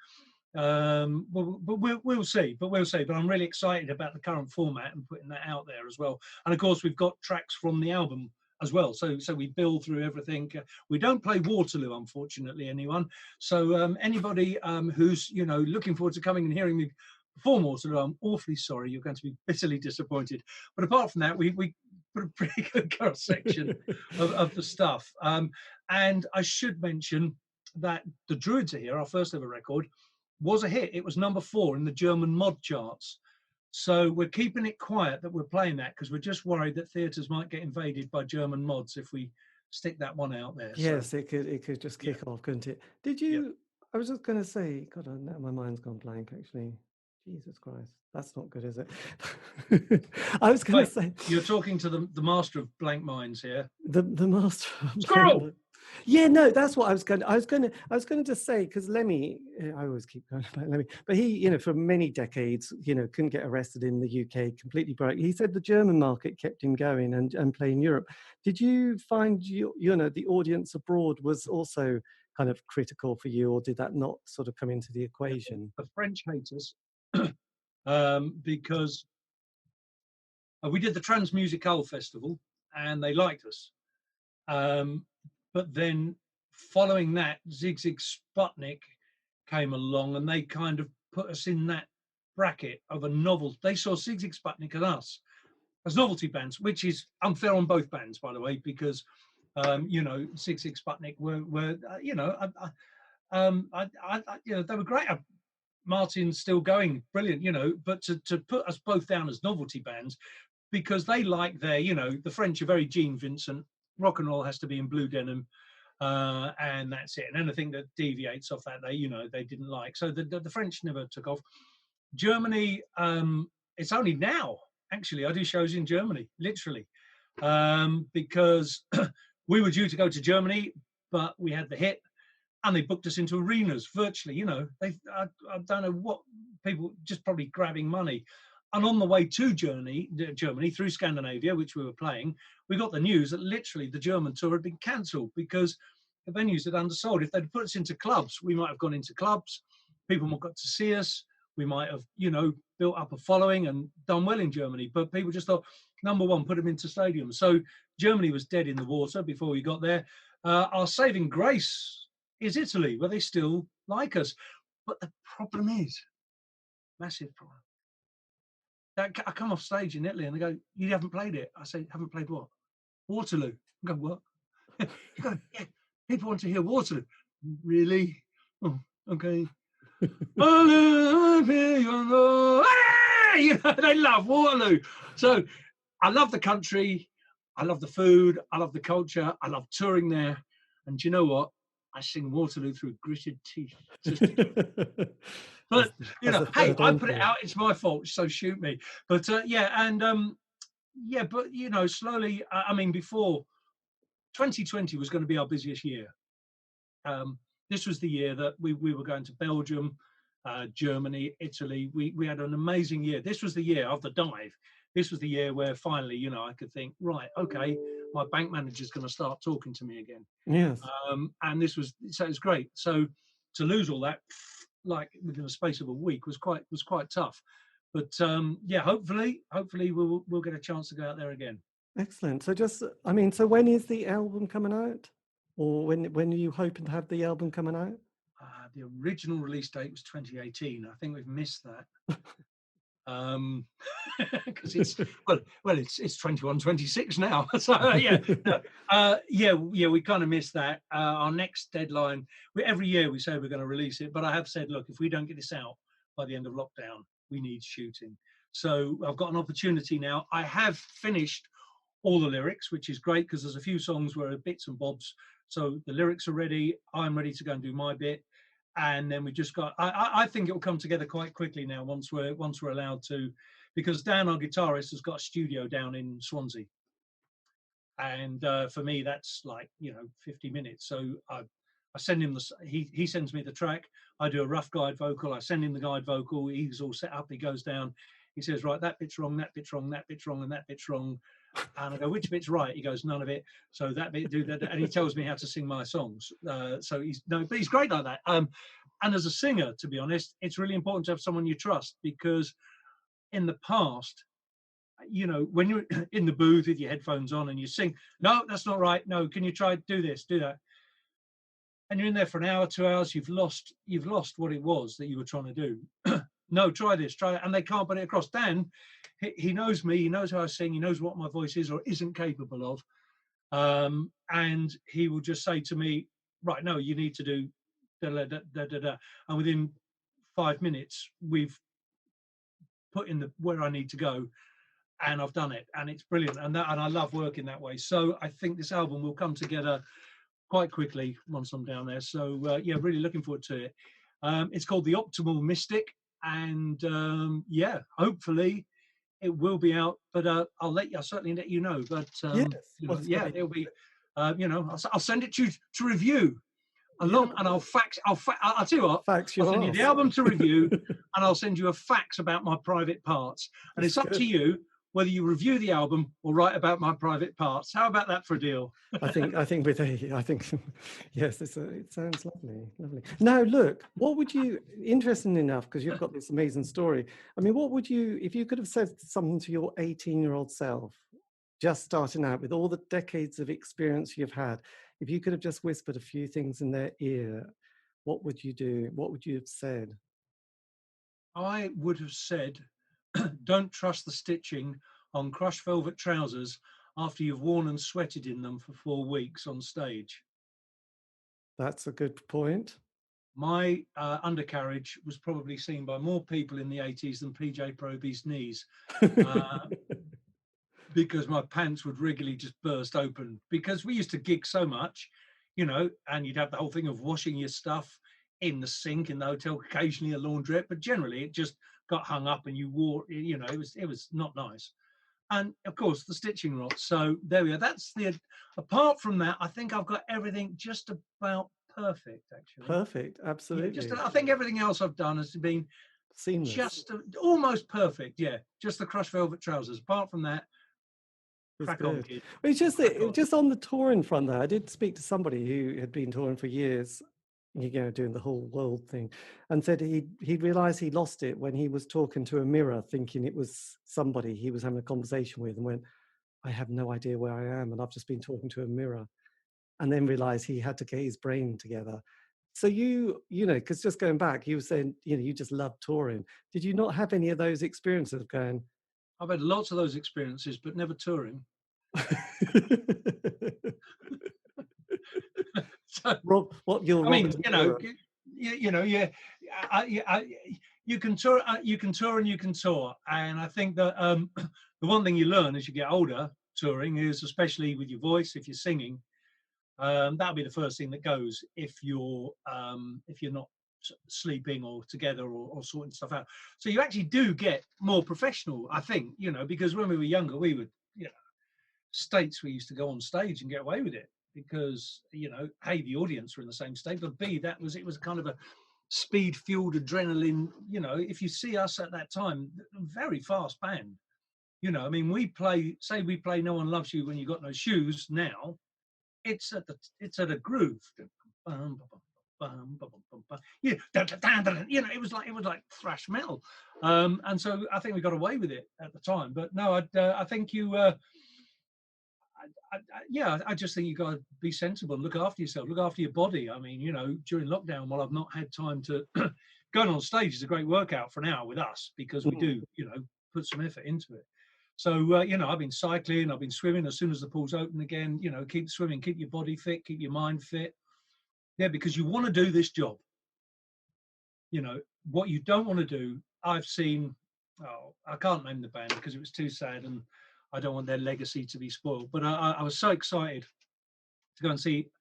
But we'll see. But I'm really excited about the current format and putting that out there as well. And of course, we've got tracks from the album as well. So we build through everything. We don't play Waterloo, unfortunately, anyone. So anybody who's looking forward to coming and hearing me perform Waterloo, I'm awfully sorry. You're going to be bitterly disappointed. But apart from that, we put a pretty good cross section of the stuff. And I should mention that The Druids Are Here, our first ever record, was a hit. It was number 4 in the German mod charts. So we're keeping it quiet that we're playing that because we're just worried that theatres might get invaded by German mods if we stick that one out there. Yes, so, it could just kick off, couldn't it? Did you? Yeah. I was just going to say, God, now my mind's gone blank. Actually, Jesus Christ, that's not good, is it? I was going to say, you're talking to the master of blank minds here. The master of Squirrel. Yeah, no, that's what I was going to just say, because Lemmy, I always keep going about Lemmy, but he, for many decades, couldn't get arrested in the UK, completely broke. He said the German market kept him going and playing Europe. Did you find the audience abroad was also kind of critical for you, or did that not sort of come into the equation? The French hate us because we did the Trans Musicale Festival and they liked us. But then following that, Zig Zig Sputnik came along and they kind of put us in that bracket of a novel. They saw Zig Zig Sputnik and us as novelty bands, which is unfair on both bands, by the way, because, Zig Zig Sputnik were they were great. Martin's still going, brilliant, but to put us both down as novelty bands, because they like their, the French are very Gene Vincent. Rock and roll has to be in blue denim, and that's it. And anything that deviates off that, they didn't like. So the French never took off. Germany, it's only now, actually, I do shows in Germany, literally, because we were due to go to Germany, but we had the hit, and they booked us into arenas virtually. I don't know what people just probably grabbing money. And on the way to Germany through Scandinavia, which we were playing, we got the news that literally the German tour had been cancelled because the venues had undersold. If they'd put us into clubs, we might have gone into clubs. People might have got to see us. We might have, built up a following and done well in Germany. But people just thought, number one, put them into stadiums. So Germany was dead in the water before we got there. Our saving grace is Italy, where they still like us. But the problem is, massive problem. I come off stage in Italy and they go, "You haven't played it." I say, "Haven't played what?" "Waterloo." I go, "What?" You go, "Yeah, people want to hear Waterloo." "Really? Oh, okay." They love Waterloo. So I love the country. I love the food. I love the culture. I love touring there. And do you know what? I sing Waterloo through gritted teeth. But hey, I put it out. It's my fault. So shoot me. But slowly. Before 2020 was going to be our busiest year. This was the year that we were going to Belgium, Germany, Italy. We had an amazing year. This was the year of the dive. This was the year where finally, I could think, right, okay, my bank manager's going to start talking to me again. Yes. And it was great. So to lose all that, like within the space of a week, was quite tough. But hopefully we'll get a chance to go out there again. Excellent. So so when is the album coming out, or when are you hoping to have the album coming out? The original release date was 2018. I think we've missed that. Because it's it's 21-26 now. So we kind of missed that. Our next deadline, every year we say we're going to release it, but I have said, look, if we don't get this out by the end of lockdown, we need shooting. So I've got an opportunity now. I have finished all the lyrics, which is great because there's a few songs where are bits and bobs. So the lyrics are ready. I'm ready to go and do my bit. And then we just got, I think it will come together quite quickly now once we're allowed to, because Dan, our guitarist, has got a studio down in Swansea. And for me, that's like, 50 minutes. So I send him he sends me the track. I do a rough guide vocal. I send him the guide vocal. He's all set up. He goes down. He says, right, that bit's wrong, that bit's wrong, that bit's wrong, and that bit's wrong. And I go, which bit's right? He goes, none of it. So that bit, do that. And he tells me how to sing my songs. But he's great like that. And as a singer, to be honest, it's really important to have someone you trust, because in the past, when you're in the booth with your headphones on and you sing, no, that's not right. No, can you try do this, do that? And you're in there for an hour, 2 hours. You've lost what it was that you were trying to do. No, try this, try that, and they can't put it across. Dan, he knows me. He knows how I sing. He knows what my voice is or isn't capable of. And he will just say to me, right, no, you need to do da da da da da da. And within 5 minutes, we've put in where I need to go, and I've done it, and it's brilliant. And I love working that way. So I think this album will come together quite quickly once I'm down there. So yeah, really looking forward to it. It's called The Optimal Mystic, and hopefully it will be out, but I'll certainly let you know. But it'll be, I'll send it to you to review along, and I'll tell you what, I'll send you the album to review, and I'll send you a fax about my private parts, and it's up to you whether you review the album or write about my private parts. How about that for a deal? I think yes, it sounds lovely. Now, look, what would you, interesting enough, because you've got this amazing story. I mean, what would you, if you could have said something to your 18-year-old self, just starting out with all the decades of experience you've had, if you could have just whispered a few things in their ear, what would you do? What would you have said? I would have said, don't trust the stitching on crushed velvet trousers after you've worn and sweated in them for 4 weeks on stage. That's a good point. My undercarriage was probably seen by more people in the 80s than PJ Proby's knees, because my pants would regularly just burst open, because we used to gig so much, and you'd have the whole thing of washing your stuff in the sink in the hotel, occasionally a laundrette, but generally it just got hung up and you wore, it was not nice. And of course the stitching rot. So there we are. Apart from that, I think I've got everything just about perfect, actually. Perfect, absolutely. I think everything else I've done has been seamless, just almost perfect. Yeah, just the crushed velvet trousers. Apart from that, crack on, kid. It's just on the touring front there. I did speak to somebody who had been touring for years, doing the whole world thing, and said he realized he lost it when he was talking to a mirror, thinking it was somebody he was having a conversation with, and went, I have no idea where I am, and I've just been talking to a mirror, and then realized he had to get his brain together. So because just going back, you were saying, you just love touring. Did you not have any of those experiences of going? I've had lots of those experiences, but never touring. So, Rob, you can tour, you can tour, and you can tour. And I think that the one thing you learn as you get older touring is, especially with your voice, if you're singing, that'll be the first thing that goes if you're not sleeping or together or sorting stuff out. So you actually do get more professional, I think, because when we were younger, we would, states we used to go on stage and get away with it, because A, the audience were in the same state, but B, it was kind of a speed fueled adrenaline. If you see us at that time, very fast band. We play No One Loves You When You Got No Shoes. Now it's at a groove. It was like thrash metal, and so I think we got away with it at the time. But no, I think I just think you got to be sensible and look after yourself, look after your body. I mean, during lockdown, while I've not had time to going on stage is a great workout for an hour with us, because we do, put some effort into it. So, I've been cycling, I've been swimming. As soon as the pool's open again, keep swimming, keep your body fit, keep your mind fit. Yeah, because you want to do this job. What you don't want to do, I've seen, I can't name the band because it was too sad and I don't want their legacy to be spoiled. But I was so excited to go and see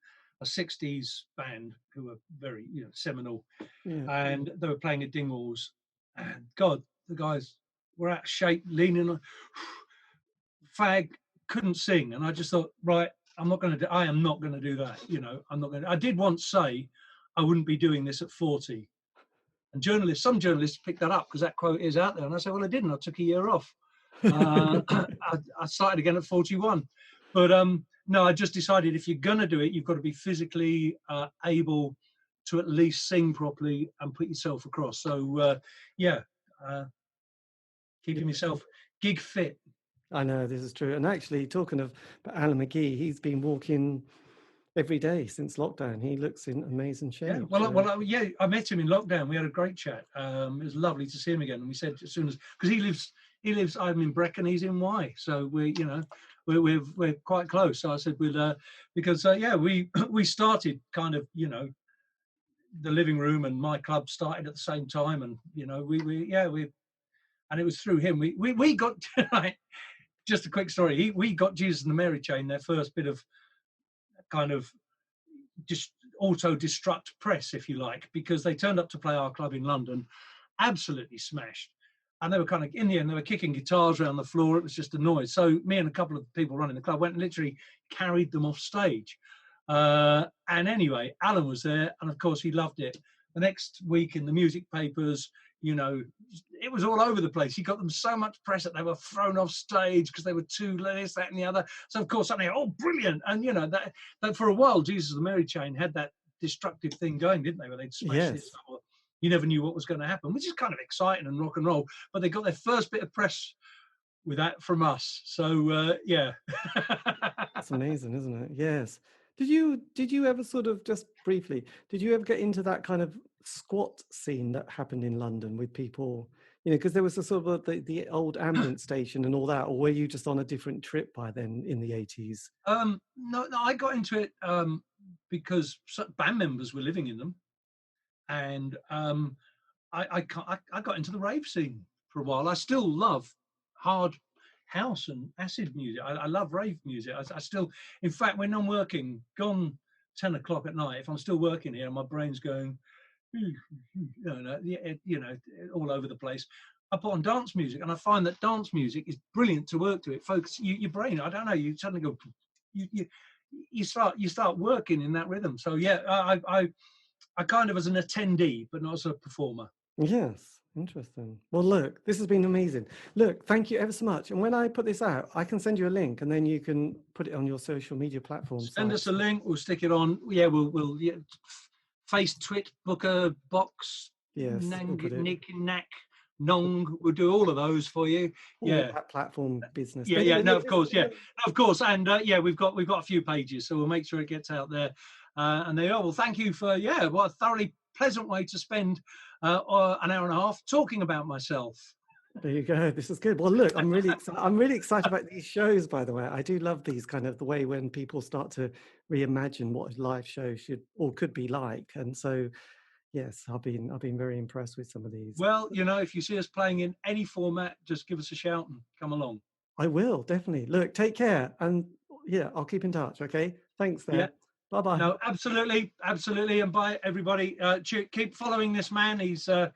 a 60s band who were very, seminal. Yeah. And they were playing at Dingwalls. And God, the guys were out of shape, leaning on, fag, couldn't sing. And I just thought, right, I am not going to do that. I'm not going to. I did once say I wouldn't be doing this at 40. And some journalists picked that up because that quote is out there. And I said, well, I didn't. I took a year off. I started again at 41. But no, I just decided if you're going to do it, you've got to be physically able to at least sing properly and put yourself across. So keeping yourself gig fit. I know this is true. And actually, talking of Alan McGee, he's been walking every day since lockdown. He looks in amazing shape. Yeah, I met him in lockdown. We had a great chat. It was lovely to see him again. And we said as soon as, because he lives. I'm in Brecon, he's in Y, so we're quite close. So I said we started kind of the living room, and my club started at the same time, and and it was through him we got just a quick story. We got Jesus and the Mary Chain their first bit of kind of just auto-destruct press, if you like, because they turned up to play our club in London, absolutely smashed. And they were kind of, in the end, they were kicking guitars around the floor. It was just a noise. So me and a couple of people running the club went and literally carried them off stage. And anyway, Alan was there, and of course he loved it. The next week in the music papers, it was all over the place. He got them so much press that they were thrown off stage because they were too this, that, and the other. So of course, suddenly, oh, brilliant! And that for a while, Jesus and the Mary Chain had that destructive thing going, didn't they? Where they'd smash it. So you never knew what was going to happen, which is kind of exciting and rock and roll. But they got their first bit of press with that from us. So That's amazing, isn't it? Yes. Did you ever sort of, just briefly, did you ever get into that kind of squat scene that happened in London with people, because there was a sort of the old ambulance station and all that, or were you just on a different trip by then in the 80s? No, I got into it because band members were living in them, and I got into the rave scene for a while. I still love hard house and acid music. I love rave music. I still, in fact, when I'm working, gone 10 o'clock at night, if I'm still working here and my brain's going, all over the place, I put on dance music, and I find that dance music is brilliant to work to. It focuses your brain. I don't know. You suddenly go, you start working in that rhythm. So yeah, I kind of as an attendee, but not as a performer. Yes. Interesting. Well, look, this has been amazing. Look, thank you ever so much. And when I put this out, I can send you a link, and then you can put it on your social media platforms. Send us a link. We'll stick it on. Yeah, we'll Face, Twit, Booker, Box, yes, Nick, Knack, Nong. We'll do all of those for you. All that platform business. Of course. And we've got a few pages, so we'll make sure it gets out there. And there you are. Well, thank you for what a thoroughly pleasant way to spend an hour and a half talking about myself. There you go. This is good. Well, look, I'm really excited about these shows, by the way. I do love these kind of the way when people start to reimagine what a live show should or could be like. And so, yes, I've been very impressed with some of these. Well, if you see us playing in any format, just give us a shout and come along. I will, definitely. Look, take care. And I'll keep in touch. Okay. Thanks there. Yeah. Bye-bye. No, absolutely. And bye, everybody. Keep following this man. He's, a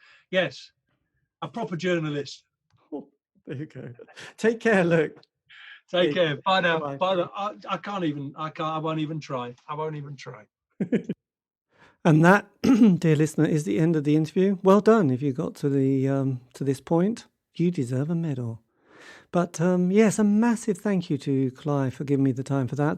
proper journalist. Oh, there you go. Take care, Luke. Take care. Bye now. Bye. I won't even try. And that, dear listener, is the end of the interview. Well done. If you got to this point, you deserve a medal. But yes, a massive thank you to Clive for giving me the time for that.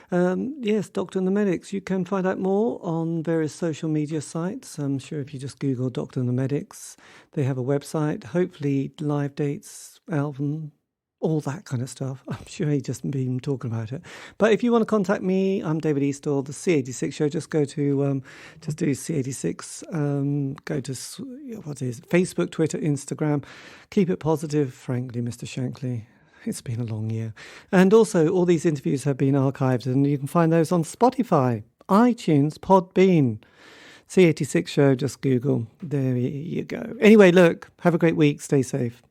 Yes, Doctor and the Medics. You can find out more on various social media sites. I'm sure if you just Google Doctor and the Medics, they have a website, hopefully live dates, album, all that kind of stuff. I'm sure he just been talking about it. But if you want to contact me, I'm David Eastaugh, the C86 Show. Just go to, just do C86, go to, Facebook, Twitter, Instagram. Keep it positive, frankly, Mr. Shankly. It's been a long year. And also, all these interviews have been archived, and you can find those on Spotify, iTunes, Podbean. C86 Show, just Google. There you go. Anyway, look, have a great week. Stay safe.